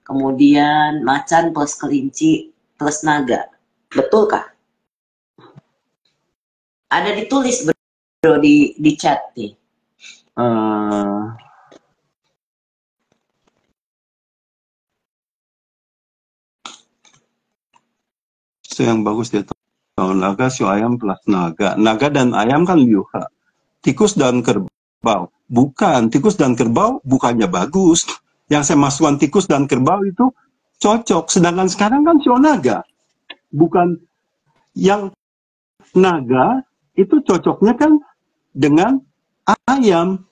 Kemudian macan plus kelinci plus naga. Betulkah? Ada ditulis bro di chat nih. So yang bagus dia tahun naga, sio ayam plus naga. Naga dan ayam kan liuha. Tikus dan kerbau. Bukan, tikus dan kerbau bukannya bagus. Yang saya masukkan tikus dan kerbau itu cocok. Sedangkan sekarang kan sio naga. Bukan yang naga itu cocoknya kan dengan ayam.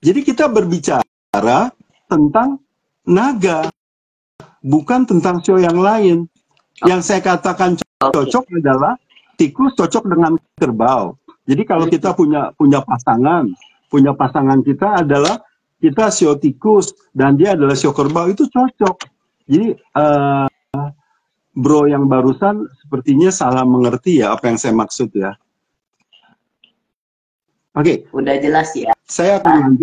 Jadi kita berbicara tentang naga, bukan tentang sio yang lain. Yang saya katakan cocok adalah tikus cocok dengan kerbau. Jadi kalau kita punya pasangan kita adalah kita sio tikus dan dia adalah sio kerbau, itu cocok. Jadi bro yang barusan sepertinya salah mengerti ya apa yang saya maksud ya. Oke. Udah jelas ya. Saya akan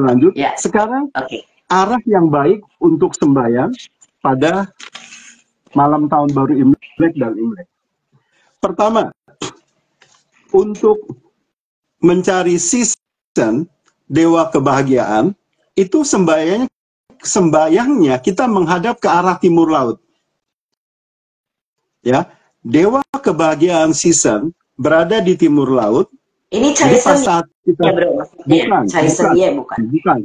lanjut. Ya. Sekarang arah yang baik untuk sembahyang pada malam tahun baru Imlek dan Imlek. Pertama, untuk mencari season dewa kebahagiaan, itu sembayangnya kita menghadap ke arah timur laut. Ya, dewa kebahagiaan season berada di timur laut. Ini Chaisen ya bro,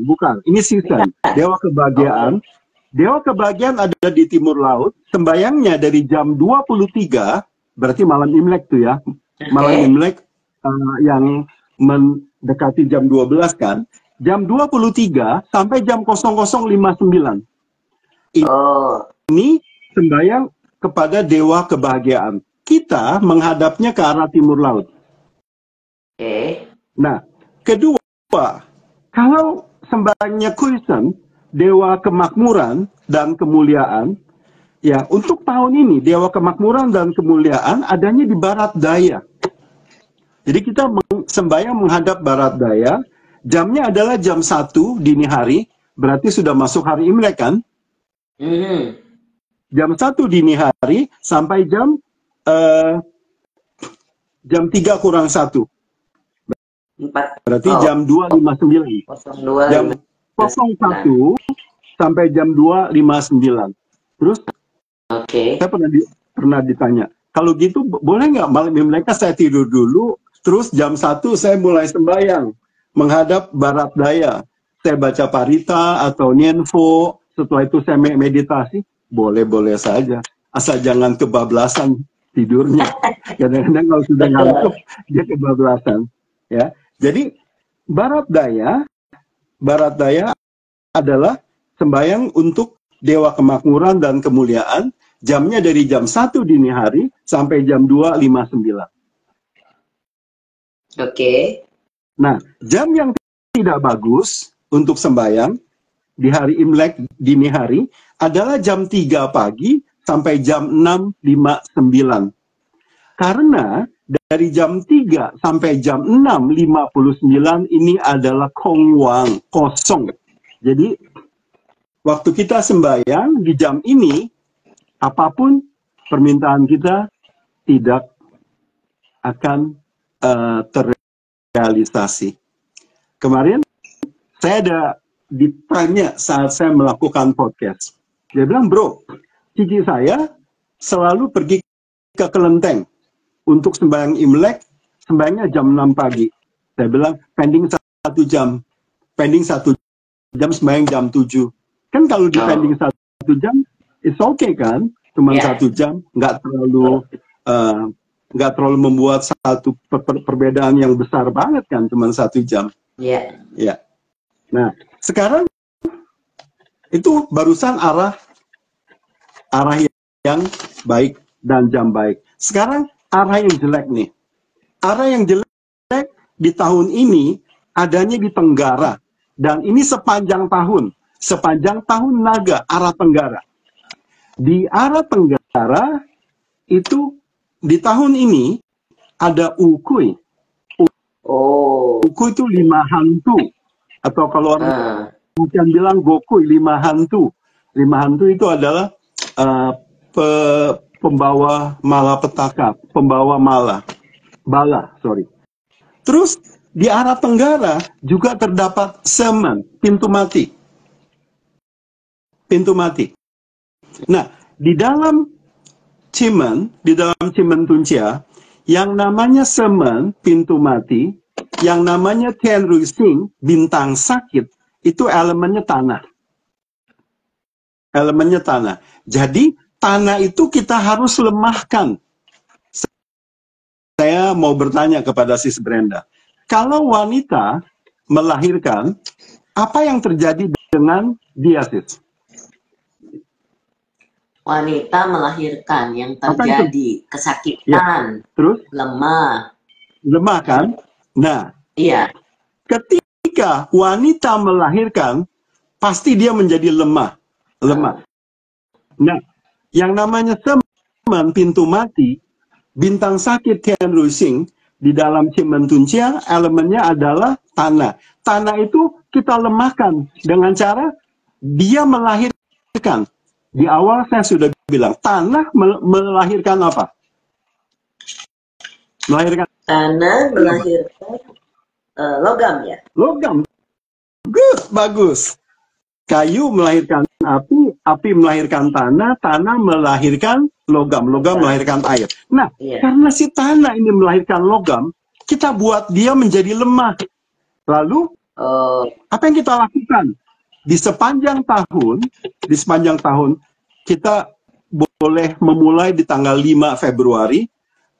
bukan. Ini season, dewa kebahagiaan. Dewa kebahagiaan ada di timur laut, sembayangnya dari jam 23, berarti malam Imlek tuh ya. Malam Imlek yang mendekati jam 12 kan. Jam 23 sampai jam 00.59. Ini sembayang kepada dewa kebahagiaan. Kita menghadapnya ke arah timur laut. Nah, kedua, kalau sembayangnya Kuisen, dewa kemakmuran dan kemuliaan, ya untuk tahun ini dewa kemakmuran dan kemuliaan adanya di barat daya. Jadi kita sembahyang menghadap barat daya, jamnya adalah jam 1 dini hari, berarti sudah masuk hari Imlek kan? Jam 1 dini hari sampai jam 3 kurang 1. Berarti jam 2.59. Jam 01 sampai jam 2.59. Terus saya pernah ditanya, kalau gitu boleh nggak malam Imlek saya tidur dulu, terus jam 1 saya mulai sembahyang menghadap barat daya. Saya baca parita atau nienfo, setelah itu saya meditasi. Boleh-boleh saja, asal jangan kebablasan tidurnya. Kadang-kadang kalau sudah ngantuk dia kebablasan. Ya, jadi barat daya adalah sembahyang untuk dewa kemakmuran dan kemuliaan, jamnya dari jam 1 dini hari sampai jam 2.59. Nah, jam yang tidak bagus untuk sembahyang di hari Imlek dini hari adalah jam 3 pagi sampai jam 6.59. Karena Dari jam 3 sampai jam 6.59 ini adalah kongwang, kosong. Jadi waktu kita sembahyang di jam ini, apapun permintaan kita tidak akan terrealisasi. Kemarin saya ada ditanya saat saya melakukan podcast. Dia bilang, bro, cici saya selalu pergi ke kelenteng untuk sembahyang Imlek, sembahyangnya jam 6 pagi. Saya bilang, pending 1 jam. Pending 1 jam, sembahyang jam 7. Kan kalau di pending 1 jam, it's okay kan? Cuma 1 jam, nggak terlalu membuat satu perbedaan yang besar banget kan, cuma 1 jam. Iya. Ya. Nah, sekarang itu barusan arah yang baik dan jam baik. Sekarang arah yang jelek nih. Arah yang jelek di tahun ini adanya di Tenggara. Dan ini sepanjang tahun naga arah Tenggara. Di arah Tenggara itu di tahun ini ada Ukui. Ukui itu 5 hantu. Atau kalau orang yang bilang Gokui, 5 hantu. 5 hantu itu adalah pembawa malapetaka, pembawa bala. Terus di arah Tenggara juga terdapat semen, pintu mati. Nah, di dalam Cimen Tuncia, yang namanya semen, pintu mati, yang namanya Tian Rui Sing, bintang sakit, itu elemennya tanah. Jadi, tanah itu kita harus lemahkan. Saya mau bertanya kepada Sis Brenda. Kalau wanita melahirkan, apa yang terjadi dengan dia, Sis? Wanita melahirkan yang terjadi kesakitan, terus lemah kan? Nah, iya. Ketika wanita melahirkan, pasti dia menjadi lemah. Nah, yang namanya semen, pintu mati, bintang sakit Tian Rui Sing, di dalam Cimen Tuncia, elemennya adalah tanah. Tanah itu kita lemahkan dengan cara dia melahirkan. Di awal saya sudah bilang, tanah melahirkan apa? Tanah melahirkan logam ya? Logam. Good, bagus. Kayu melahirkan api, api melahirkan tanah, tanah melahirkan logam, logam melahirkan air. Nah, karena si tanah ini melahirkan logam, kita buat dia menjadi lemah. Lalu, apa yang kita lakukan? Di sepanjang tahun, kita boleh memulai di tanggal 5 Februari,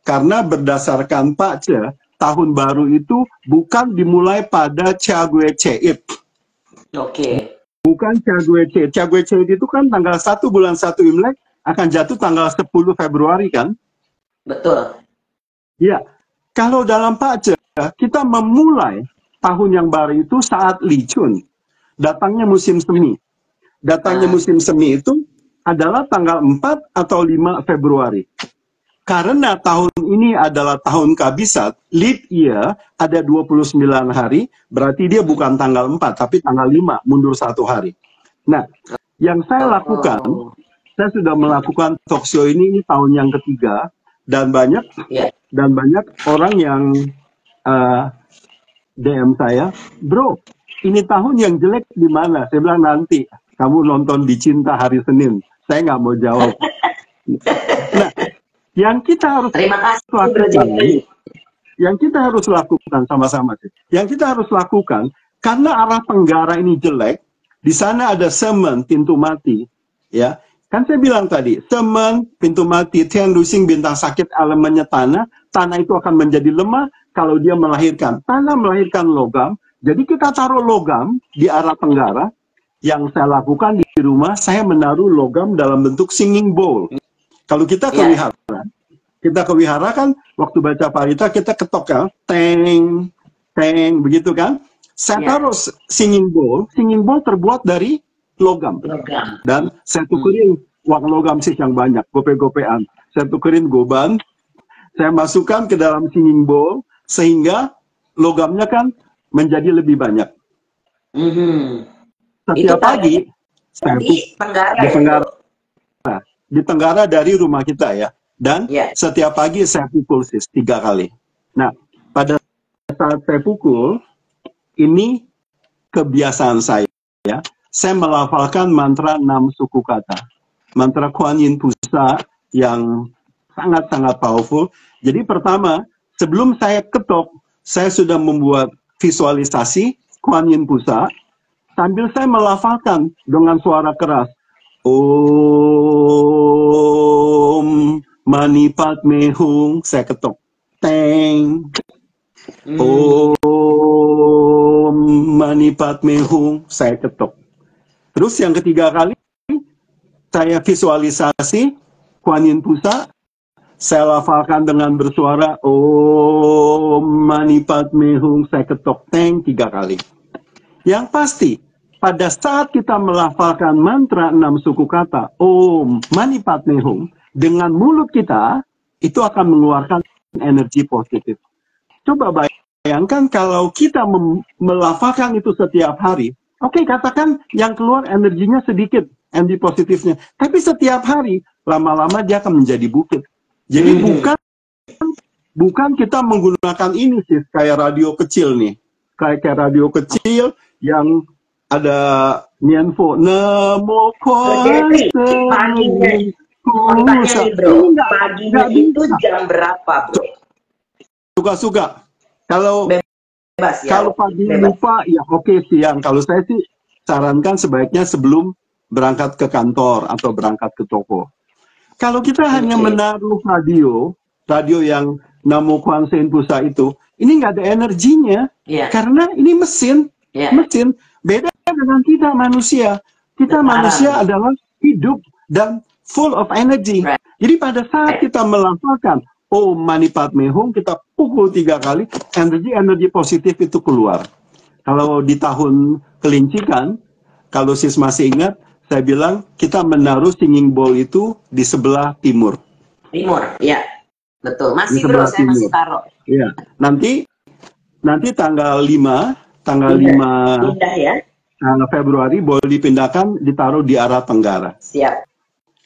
karena berdasarkan Pak Ce, tahun baru itu bukan dimulai pada Cague Ceit. Oke. Bukan Cague Ceit. Cague Ceit itu kan tanggal 1 bulan 1 Imlek akan jatuh tanggal 10 Februari kan? Betul. Ya. Kalau dalam Pak Ce, kita memulai tahun yang baru itu saat Licun. Datangnya musim semi. Datangnya musim semi itu adalah tanggal 4 atau 5 Februari. Karena tahun ini adalah tahun kabisat, leap year, ada 29 hari, berarti dia bukan tanggal 4, tapi tanggal 5, mundur 1 hari. Nah, yang saya lakukan, saya sudah melakukan talk show ini tahun yang ketiga, dan banyak orang yang DM saya, bro, ini tahun yang jelek di mana? Saya bilang nanti, kamu nonton di Cinta hari Senin. Saya nggak mau jawab. Nah, yang kita harus lakukan sama-sama sih. Yang kita harus lakukan karena arah Tenggara ini jelek, di sana ada semen, pintu mati, ya. Kan saya bilang tadi, semen, pintu mati, Tian Rui Sing, bintang sakit, elemennya tanah. Tanah itu akan menjadi lemah kalau dia melahirkan. Tanah melahirkan logam. Jadi kita taruh logam di arah Tenggara. Yang saya lakukan di rumah, saya menaruh logam dalam bentuk singing bowl. Kalau kita ke wihara kan, waktu baca parita kita ketok ya, teng, begitu kan. Saya taruh singing bowl terbuat dari logam. Dan saya tukerin uang logam sih yang banyak, gope-gopean. Saya tukerin goban, Saya masukkan ke dalam singing bowl sehingga logamnya kan menjadi lebih banyak. Setiap pagi saya di Tenggara, di Tenggara dari rumah kita ya. Dan setiap pagi saya pukul 3 kali. Nah, pada saat saya pukul, ini kebiasaan saya. Ya. Saya melafalkan mantra 6 suku kata. Mantra Kuan Yin Pusa yang sangat-sangat powerful. Jadi pertama, sebelum saya ketok, saya sudah membuat visualisasi Kuan Yin Pusa, sambil saya melafalkan dengan suara keras. Om Mani Padme Hum, saya ketok. Teng. Om Mani Padme Hum, saya ketok. Terus yang ketiga kali, saya visualisasi Kuan Yin Pusa, saya lafalkan dengan bersuara Om Mani Padme Hum, saya ketok teng 3 kali. Yang pasti, pada saat kita melafalkan mantra 6 suku kata Om Mani Padme Hum, dengan mulut kita, itu akan mengeluarkan energi positif. Coba bayangkan kalau kita melafalkan itu setiap hari. Oke, katakan yang keluar energinya sedikit, energi positifnya. Tapi setiap hari, lama-lama dia akan menjadi bukit. Jadi bukan kita menggunakan ini sih, kayak radio kecil nih. Kayak radio kecil yang ada Nianfo, Namo Kuan Kontaknya nih bro, paginya itu jam berapa bro? Suka-suka. Kalau bebas, ya? Kalau pagi lupa, ya oke siang. Kalau saya sih sarankan sebaiknya sebelum berangkat ke kantor atau berangkat ke toko. Kalau kita hanya menaruh radio yang Namo Kuan Yin Pusa itu, ini nggak ada energinya, karena ini mesin. Beda dengan kita manusia. Kita manusia adalah hidup dan full of energy. Jadi pada saat kita melafalkan Om Mani Padme Hum, kita pukul 3 kali, energi positif itu keluar. Kalau di tahun kelinci kan, kalau sis masih ingat, saya bilang kita menaruh singing bowl itu di sebelah timur. Ya, betul. Masih bro, saya masih taruh. Ya, nanti tanggal 5 pindah ya. Februari boleh dipindahkan, ditaruh di arah tenggara. Siap.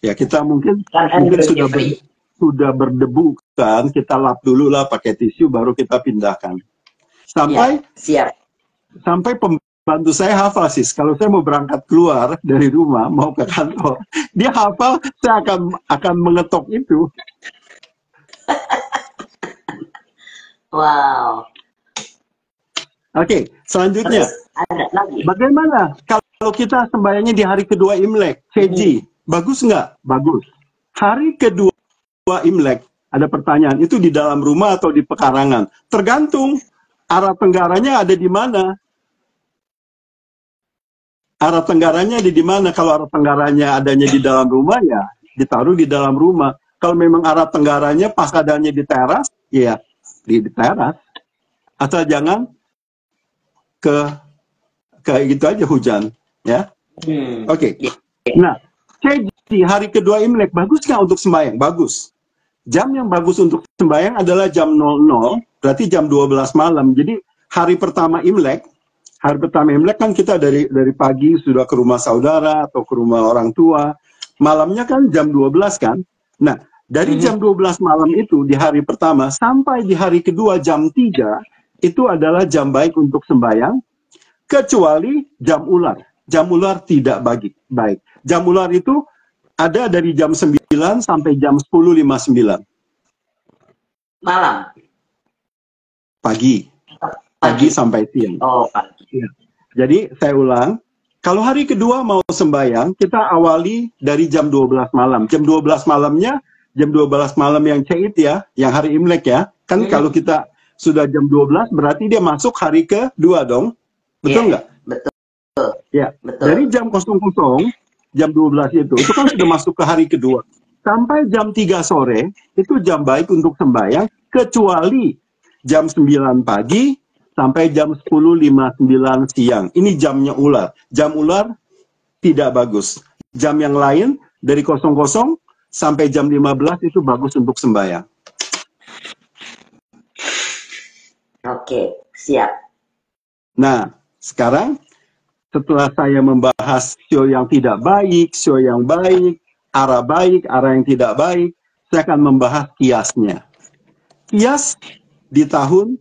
Ya, kita mungkin sudah berdebu kan, kita lap dulu lah pakai tisu, baru kita pindahkan. Sampai pembantu saya hafal sis, kalau saya mau berangkat keluar dari rumah mau ke kantor, dia hafal saya akan mengetok itu. Wow. Oke, selanjutnya. Terus, ada lagi. Bagaimana kalau kita sembahyangnya di hari kedua Imlek, Ceji? Bagus nggak? Bagus. Hari kedua Imlek, ada pertanyaan, itu di dalam rumah atau di pekarangan? Tergantung arah tenggaranya ada di mana. Arah tenggaranya ada di mana? Kalau arah tenggaranya adanya di dalam rumah, ya ditaruh di dalam rumah. Kalau memang arah tenggaranya pas adanya di teras, ya di teras. Asal jangan kayak gitu aja hujan, ya. Oke. Nah, Ceji, hari kedua Imlek bagus nggak untuk sembahyang? Bagus. Jam yang bagus untuk sembahyang adalah jam 00, berarti jam 12 malam. Jadi hari pertama Imlek kan kita dari pagi sudah ke rumah saudara atau ke rumah orang tua. Malamnya kan jam 12 kan. Nah, dari jam 12 malam itu di hari pertama sampai di hari kedua jam 3 itu adalah jam baik untuk sembahyang, kecuali jam ular. Jam ular tidak baik. Jam ular itu ada dari jam 9 sampai jam 10.59. Malam? Pagi sampai siang. Oh, pagi. Ya. Jadi saya ulang, kalau hari kedua mau sembahyang, kita awali dari jam 12 malam. Jam 12 malamnya, jam 12 malam yang Ceit ya, yang hari Imlek ya. Kan kalau kita sudah jam 12, berarti dia masuk hari kedua dong. Betul nggak? Betul. Ya, dari jam 00, jam 12 itu kan sudah masuk ke hari kedua. Sampai jam 3 sore, itu jam baik untuk sembahyang, kecuali jam 9 pagi sampai jam 10.59 siang. Ini jamnya ular. Jam ular tidak bagus. Jam yang lain, dari 00 sampai jam 15 itu bagus untuk sembahyang. Oke, siap. Nah, sekarang setelah saya membahas sio yang tidak baik, sio yang baik, arah yang tidak baik, saya akan membahas kiasnya. Kias di tahun,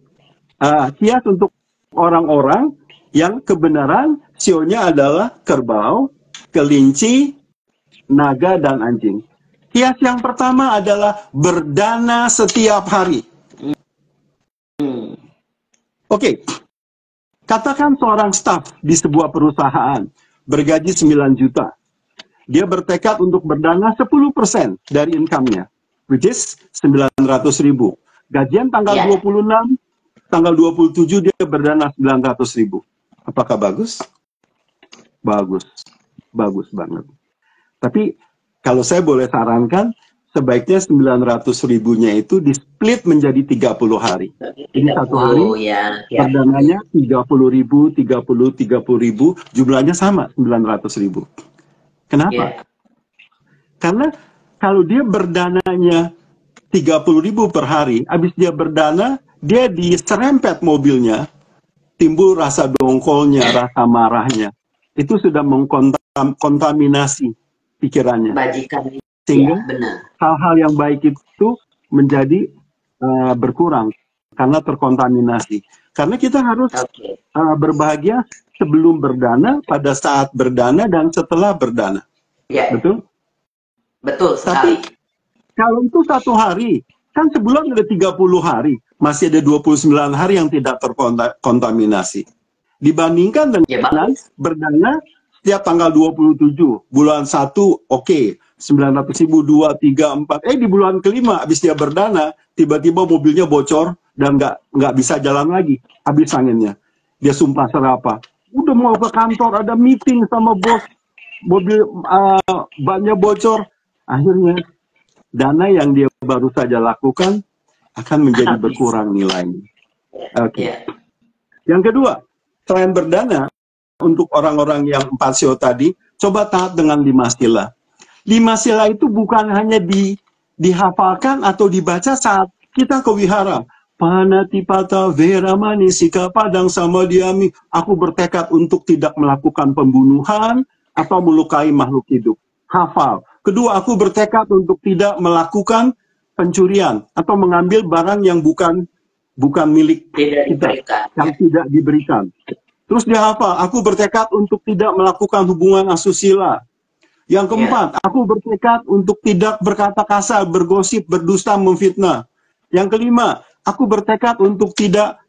kias untuk orang-orang yang kebenaran sionya adalah kerbau, kelinci, naga, dan anjing. Kias yang pertama adalah berdana setiap hari. Oke, katakan seorang staf di sebuah perusahaan bergaji 9 juta. Dia bertekad untuk berdana 10% dari income-nya, which is 900.000. Gajian tanggal 26, tanggal 27 dia berdana 900.000. Apakah bagus? Bagus. Bagus banget. Tapi kalau saya boleh sarankan, sebaiknya 900.000-nya itu di-split menjadi 30 hari. Ini satu hari, perdananya 30.000, 30.000, jumlahnya sama, 900.000. Kenapa? Karena kalau dia berdananya 30.000 per hari, habis dia berdana, dia diserempet mobilnya, timbul rasa dongkolnya, rasa marahnya. Itu sudah mengkontaminasi pikirannya. Sehingga hal-hal yang baik itu menjadi berkurang karena terkontaminasi. Karena kita harus berbahagia sebelum berdana, pada saat berdana, dan setelah berdana. Betul? Betul sekali. Tapi kalau itu satu hari, kan sebulan ada 30 hari, masih ada 29 hari yang tidak terkontaminasi. Dibandingkan dengan berdana setiap tanggal 27, bulan 1 oke, 900.000, 2, 3, 4, di bulan kelima habis dia berdana, tiba-tiba mobilnya bocor dan nggak bisa jalan lagi, habis anginnya. Dia sumpah serapah, udah mau ke kantor, ada meeting sama bos, mobil bannya bocor. Akhirnya dana yang dia baru saja lakukan akan menjadi berkurang nilainya. Oke. Yang kedua, selain berdana, untuk orang-orang yang 4 sio tadi, coba taat dengan 5 sila. 5 sila itu bukan hanya dihafalkan atau dibaca saat kita ke wihara. Panatipata veramani sika padang samadhyami. Aku bertekad untuk tidak melakukan pembunuhan atau melukai makhluk hidup. Hafal. Kedua, aku bertekad untuk tidak melakukan pencurian atau mengambil barang yang bukan milik kita, yang tidak diberikan. Terus dia hafal, aku bertekad untuk tidak melakukan hubungan asusila. Yang keempat, aku bertekad untuk tidak berkata kasar, bergosip, berdusta, memfitnah. Yang kelima, aku bertekad untuk tidak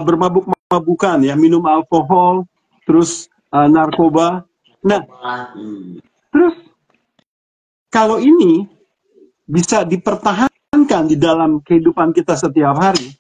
bermabuk-mabukan, ya, minum alkohol, terus narkoba. Nah, terus kalau ini bisa dipertahankan di dalam kehidupan kita setiap hari,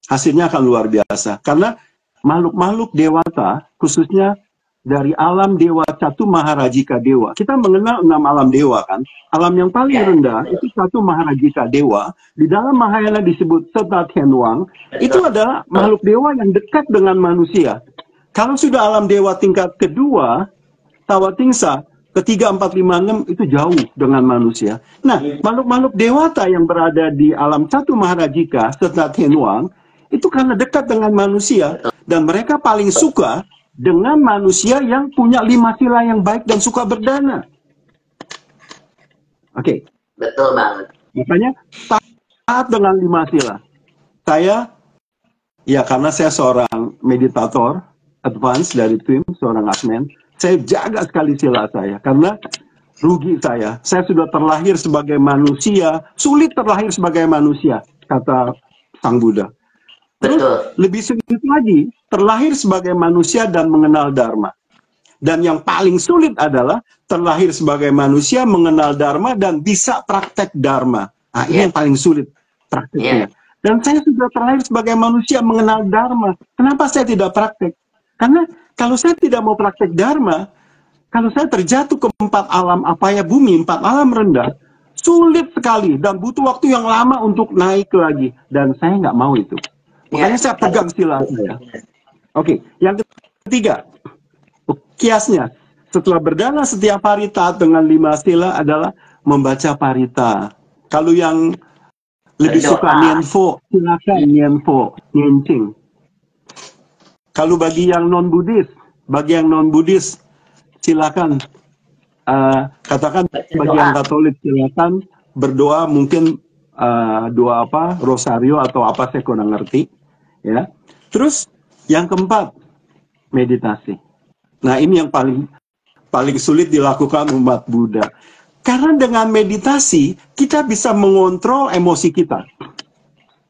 hasilnya akan luar biasa. Karena makhluk-makhluk dewata, khususnya dari alam dewa Catu Maharajika Dewa. Kita mengenal 6 alam dewa kan. Alam yang paling rendah itu Catu Maharajika Dewa. Di dalam Mahayana disebut Seta Tianwang. Itu adalah makhluk dewa yang dekat dengan manusia. Kalau sudah alam dewa tingkat kedua, Tawatingsa, ketiga, 4, 5, 6 itu jauh dengan manusia. Nah, makhluk-makhluk dewata yang berada di alam Catu Maharajika, Seta Tianwang, itu karena dekat dengan manusia, dan mereka paling suka dengan manusia yang punya 5 sila yang baik dan suka berdana. Oke. Betul banget. Makanya taat dengan 5 sila. Saya, ya karena saya seorang meditator advance dari tim, seorang admin, saya jaga sekali sila saya, karena rugi saya sudah terlahir sebagai manusia, sulit terlahir sebagai manusia, kata Sang Buddha. Terus lebih sulit lagi, terlahir sebagai manusia dan mengenal Dharma. Dan yang paling sulit adalah terlahir sebagai manusia, mengenal Dharma, dan bisa praktek Dharma. Nah, ini yang paling sulit prakteknya. Dan saya sudah terlahir sebagai manusia, mengenal Dharma. Kenapa saya tidak praktek? Karena kalau saya tidak mau praktek Dharma, kalau saya terjatuh ke 4 alam apaya bumi, 4 alam rendah, sulit sekali dan butuh waktu yang lama untuk naik lagi. Dan saya nggak mau itu. Makanya saya pegang sila saya. Oke, yang ketiga, kiasnya. Setelah berdana setiap hari taat dengan 5 sila adalah membaca parita. Kalau yang Lebih suka Berdoa. nianfo, silakan nianfo, niancing. Kalau bagi yang non-Buddhis, silakan katakan bagi yang Berdoa. Katolik silakan berdoa, mungkin doa apa, rosario atau apa, saya kurang ngerti, ya. Terus yang keempat, meditasi. Nah, ini yang paling sulit dilakukan umat Buddha. Karena dengan meditasi kita bisa mengontrol emosi kita.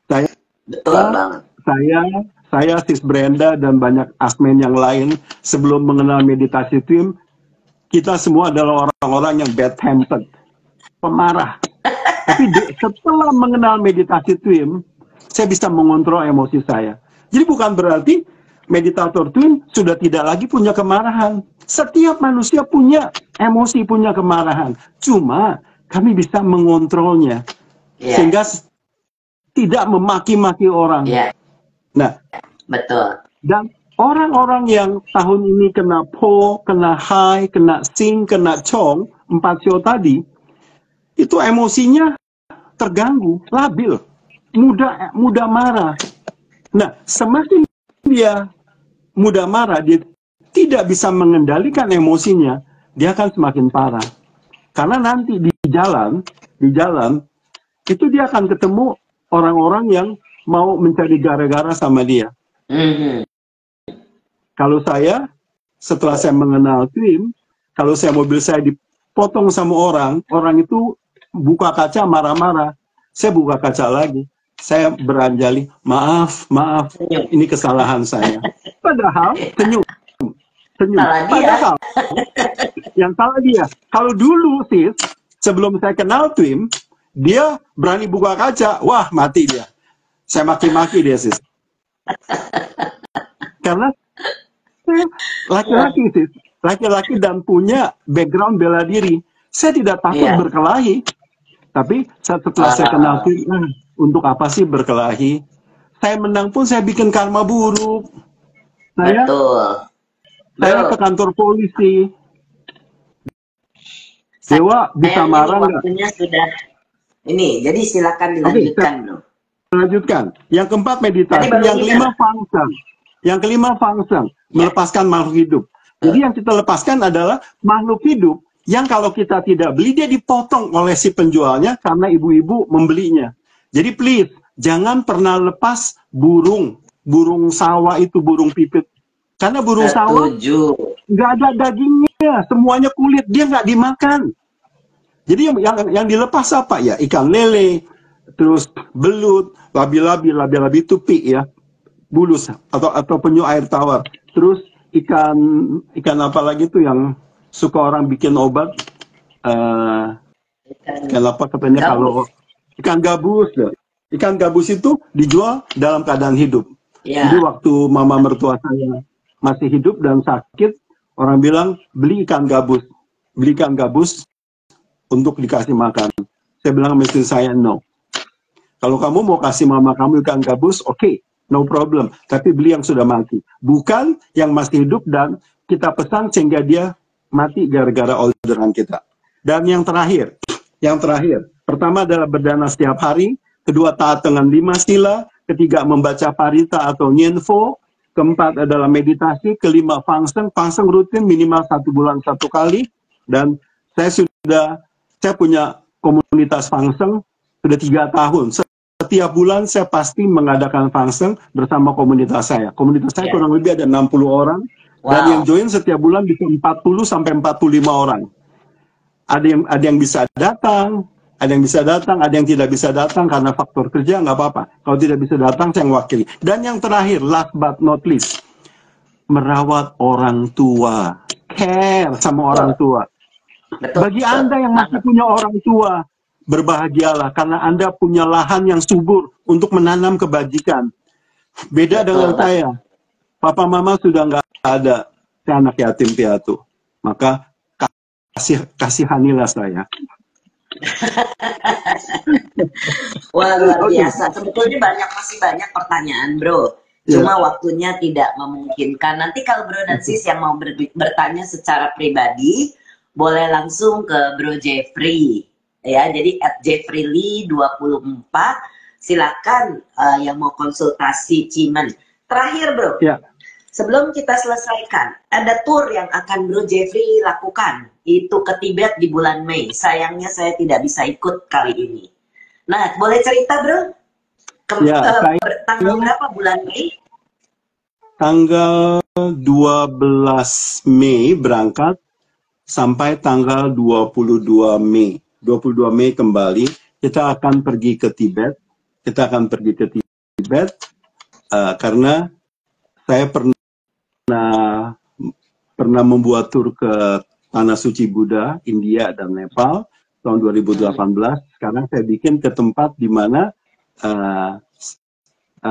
Betul banget. Saya, Sis Brenda dan banyak asmen yang lain sebelum mengenal meditasi twin, kita semua adalah orang-orang yang bad-tempered, pemarah. Tapi setelah mengenal meditasi twin, saya bisa mengontrol emosi saya. Jadi bukan berarti meditator twin sudah tidak lagi punya kemarahan. Setiap manusia punya emosi, punya kemarahan. Cuma kami bisa mengontrolnya. Sehingga tidak memaki-maki orang. Nah, betul. Dan orang-orang yang tahun ini kena Po, kena Hai, kena Sing, kena Chong, 4 show tadi, itu emosinya terganggu, labil, mudah marah. Nah, semakin dia mudah marah, dia tidak bisa mengendalikan emosinya, dia akan semakin parah. Karena nanti di jalan itu dia akan ketemu orang-orang yang mau mencari gara-gara sama dia. Kalau saya, setelah saya mengenal twin, kalau mobil saya dipotong sama orang itu buka kaca marah-marah, saya buka kaca lagi, saya beranjali, maaf, ini kesalahan saya. Padahal senyum. Padahal yang salah dia. Kalau dulu sis, sebelum saya kenal twin, dia berani buka kaca, wah mati dia. Saya maki-maki dia sis. Karena laki-laki sis, laki-laki dan punya background bela diri. Saya tidak takut berkelahi, tapi setelah saya kenal twin, untuk apa sih berkelahi? Saya menang pun saya bikin karma buruk. Saya ke kantor polisi. Dewa bisa marah nggak? Waktunya sudah ini, jadi silakan dilanjutkan, Bro. Lanjutkan. Yang keempat meditasi, yang kelima function, melepaskan makhluk hidup. Jadi yang kita lepaskan adalah makhluk hidup yang kalau kita tidak beli, dia dipotong oleh si penjualnya karena ibu-ibu membelinya. Jadi please, jangan pernah lepas burung sawah itu, burung pipit. Karena burung sawah nggak ada dagingnya, semuanya kulit, dia nggak dimakan. Jadi yang dilepas apa ya? Ikan lele, terus belut, labi-labi tupi ya, bulus atau penyu air tawar. Terus ikan apa lagi tuh yang suka orang bikin obat? Ikan apa katanya kalau ikan gabus ya. Ikan gabus itu dijual dalam keadaan hidup. Jadi waktu mama mertua saya masih hidup dan sakit, orang bilang beli ikan gabus untuk dikasih makan. Saya bilang sama istri saya, no. Kalau kamu mau kasih mama kamu ikan gabus, oke, no problem. Tapi beli yang sudah mati, bukan yang masih hidup dan kita pesan sehingga dia mati gara-gara orderan kita. Dan yang terakhir, pertama adalah berdana setiap hari, kedua taat dengan 5 sila, ketiga membaca parita atau nyenfo, keempat adalah meditasi, kelima function rutin minimal 1 bulan 1 kali, dan saya punya komunitas function sudah 3 tahun. Setiap bulan saya pasti mengadakan function bersama komunitas saya. Komunitas saya kurang lebih ada 60 orang, dan yang join setiap bulan bisa 40 sampai 45 orang. Ada yang bisa datang, ada yang tidak bisa datang karena faktor kerja, nggak apa-apa. Kalau tidak bisa datang, saya mewakili. Dan yang terakhir, last but not least, merawat orang tua, care sama orang tua. Bagi Anda yang masih punya orang tua, berbahagialah karena Anda punya lahan yang subur untuk menanam kebajikan. Beda dengan saya, papa mama sudah nggak ada, saya anak yatim piatu. Maka kasihanilah saya. Wah, luar biasa. Sebetulnya masih banyak pertanyaan, Bro. Cuma waktunya tidak memungkinkan. Nanti kalau Bro dan Sis yang mau bertanya secara pribadi, boleh langsung ke Bro Jeffrey. ya. Jadi @jeffreylee24, silakan yang mau konsultasi Cimen. Terakhir bro, Ya. sebelum kita selesaikan, ada tour yang akan Bro Jeffrey lakukan. Itu ke Tibet di bulan Mei. Sayangnya saya tidak bisa ikut kali ini. Nah, boleh cerita bro? Tanggal berapa bulan Mei? Tanggal 12 Mei berangkat sampai tanggal 22 Mei. 22 Mei kembali. Kita akan pergi ke Tibet. Karena saya pernah membuat tur ke Tanah Suci Buddha, India dan Nepal tahun 2018. Sekarang saya bikin ke tempat di mana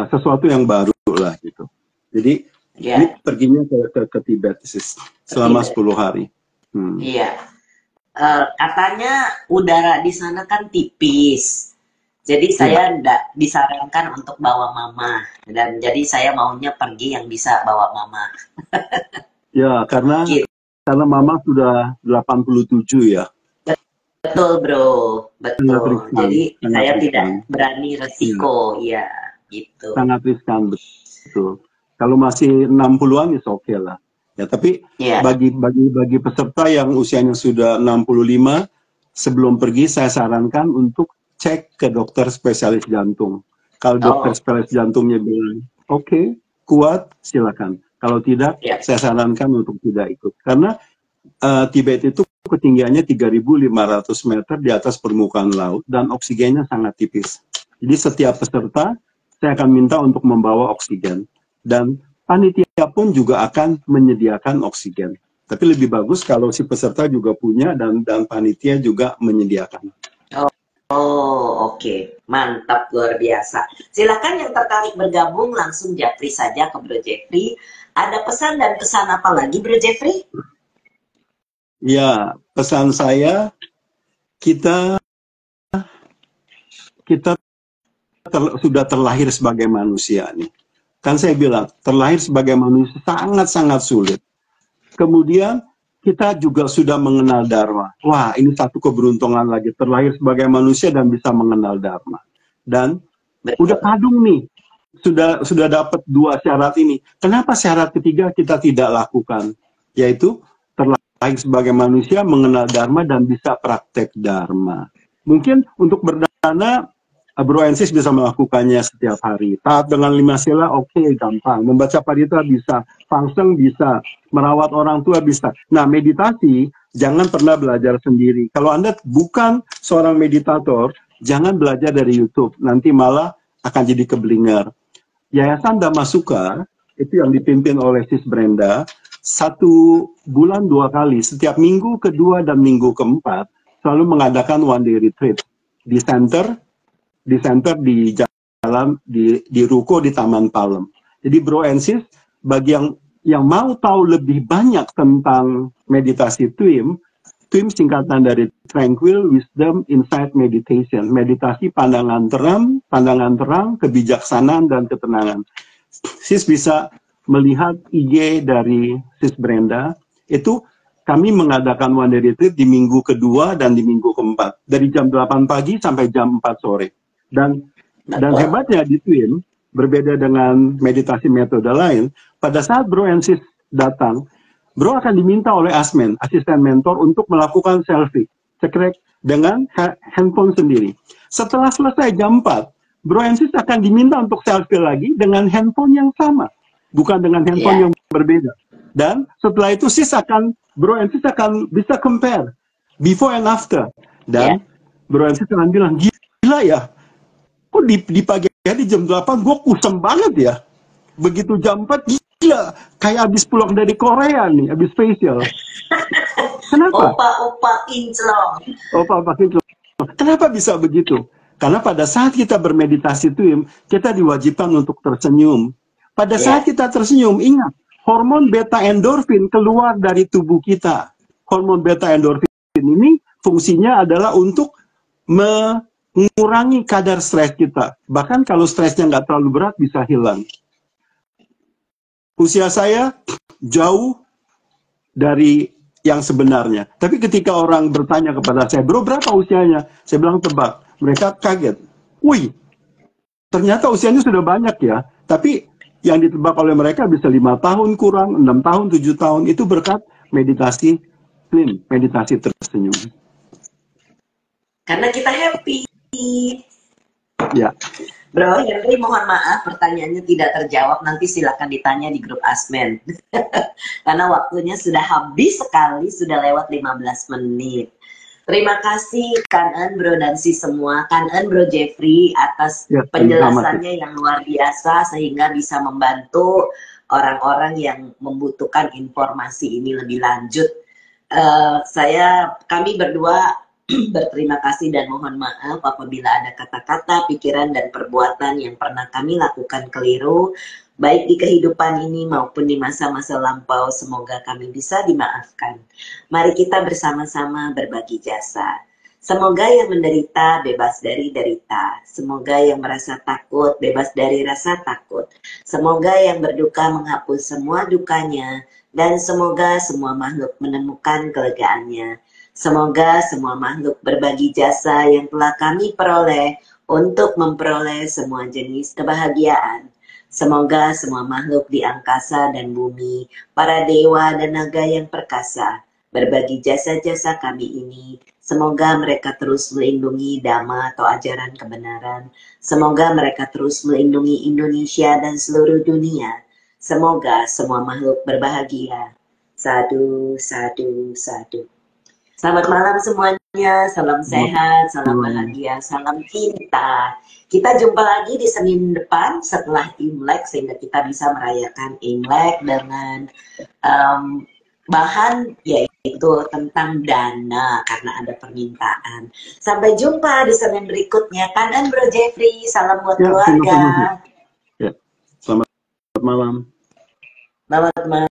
sesuatu yang baru lah gitu. Jadi ini perginya ke Tibet selama 10 hari. Iya. Katanya udara di sana kan tipis. Jadi saya enggak disarankan untuk bawa mama. Dan jadi saya maunya pergi yang bisa bawa mama. Ya, karena mama sudah 87 ya. Betul bro, betul. Jadi saya tidak berani resiko, ya gitu. Sangat riskan, betul. Kalau masih 60-an is oke lah. Ya, tapi bagi peserta yang usianya sudah 65, sebelum pergi saya sarankan untuk cek ke dokter spesialis jantung. Kalau dokter spesialis jantungnya bilang, oke, kuat, silakan. Kalau tidak, saya sarankan untuk tidak ikut. Karena Tibet itu ketinggiannya 3.500 meter di atas permukaan laut dan oksigennya sangat tipis. Jadi setiap peserta saya akan minta untuk membawa oksigen. Dan panitia pun juga akan menyediakan oksigen. Tapi lebih bagus kalau si peserta juga punya dan panitia juga menyediakan. Oke. Mantap, luar biasa. Silakan yang tertarik bergabung langsung japri saja ke Bro Jeffrey. Ada pesan dan kesan apa lagi Bro Jeffrey? Ya, pesan saya, kita sudah terlahir sebagai manusia nih. Kan saya bilang, terlahir sebagai manusia sangat-sangat sulit. Kemudian kita juga sudah mengenal Dharma. Wah, ini satu keberuntungan lagi, terlahir sebagai manusia dan bisa mengenal Dharma. Dan udah kadung nih, sudah dapat 2 syarat ini. Kenapa syarat ketiga kita tidak lakukan? Yaitu terlahir sebagai manusia, mengenal Dharma dan bisa praktek Dharma. Mungkin untuk berdana, Bro Ensis bisa melakukannya setiap hari. Taat dengan 5 sila, oke, gampang. Membaca parita bisa, fangseng bisa, merawat orang tua bisa. Nah, meditasi, jangan pernah belajar sendiri. Kalau Anda bukan seorang meditator, jangan belajar dari YouTube. Nanti malah akan jadi keblinger. Yayasan Dhamma Sukha, itu yang dipimpin oleh Sis Brenda, 1 bulan 2 kali, setiap minggu kedua dan minggu keempat, selalu mengadakan one day retreat di center di jalan di ruko di Taman Palem. Jadi Bro Ensis, bagi yang mau tahu lebih banyak tentang meditasi TWIM singkatan dari Tranquil Wisdom Insight Meditation, meditasi pandangan terang, kebijaksanaan dan ketenangan. Sis bisa melihat IG dari Sis Brenda, itu kami mengadakan one day retreat di minggu kedua dan di minggu keempat, dari jam 8 pagi sampai jam 4 sore. Dan hebatnya di TWIM, berbeda dengan meditasi metode lain, pada saat Bro Ensis datang, Bro akan diminta oleh asmen, asisten mentor, untuk melakukan selfie, cekrek dengan handphone sendiri. Setelah selesai jam 4, Bro Ensis akan diminta untuk selfie lagi dengan handphone yang sama, bukan dengan handphone yang berbeda. Dan setelah itu Bro Ensis akan bisa compare before and after. Dan Bro Ensis akan bilang, gila ya, kok di pagi hari jam 8 gue kusem banget ya. Begitu jam 4, gila, kayak habis pulang dari Korea nih, habis facial. Kenapa? Opa kinclong. Kenapa bisa begitu? Karena pada saat kita bermeditasi TWIM, kita diwajibkan untuk tersenyum. Pada saat kita tersenyum, ingat, hormon beta endorfin keluar dari tubuh kita. Hormon beta endorfin ini fungsinya adalah untuk mengurangi kadar stres kita. Bahkan kalau stresnya nggak terlalu berat, bisa hilang. Usia saya jauh dari yang sebenarnya. Tapi ketika orang bertanya kepada saya, bro berapa usianya? Saya bilang tebak. Mereka kaget. Wih, ternyata usianya sudah banyak ya. Tapi yang ditebak oleh mereka bisa 5 tahun kurang, 6 tahun, 7 tahun. Itu berkat meditasi clean, meditasi tersenyum. Karena kita happy. Ya. Bro Henry, mohon maaf pertanyaannya tidak terjawab, nanti silakan ditanya di grup Asmen. Karena waktunya sudah habis sekali, sudah lewat 15 menit. Terima kasih Kanen Bro Dansi semua, Kanen Bro Jeffrey atas penjelasannya yang luar biasa sehingga bisa membantu orang-orang yang membutuhkan informasi ini lebih lanjut. Kami berdua berterima kasih dan mohon maaf apabila ada kata-kata, pikiran, dan perbuatan yang pernah kami lakukan keliru, baik di kehidupan ini maupun di masa-masa lampau. Semoga kami bisa dimaafkan. Mari kita bersama-sama berbagi jasa. Semoga yang menderita bebas dari derita. Semoga yang merasa takut bebas dari rasa takut. Semoga yang berduka menghapus semua dukanya. Dan semoga semua makhluk menemukan kelegaannya. Semoga semua makhluk berbagi jasa yang telah kami peroleh untuk memperoleh semua jenis kebahagiaan. Semoga semua makhluk di angkasa dan bumi, para dewa dan naga yang perkasa, berbagi jasa-jasa kami ini. Semoga mereka terus melindungi dhamma atau ajaran kebenaran. Semoga mereka terus melindungi Indonesia dan seluruh dunia. Semoga semua makhluk berbahagia. Sadu, sadu, sadu. Selamat malam semuanya, salam sehat, salam bahagia, salam cinta. Kita jumpa lagi di Senin depan setelah Imlek sehingga kita bisa merayakan Imlek dengan bahan yaitu tentang dana karena ada permintaan. Sampai jumpa di Senin berikutnya. Kanen Bro Jeffrey, salam buat keluarga. Ya, selamat malam. Selamat malam.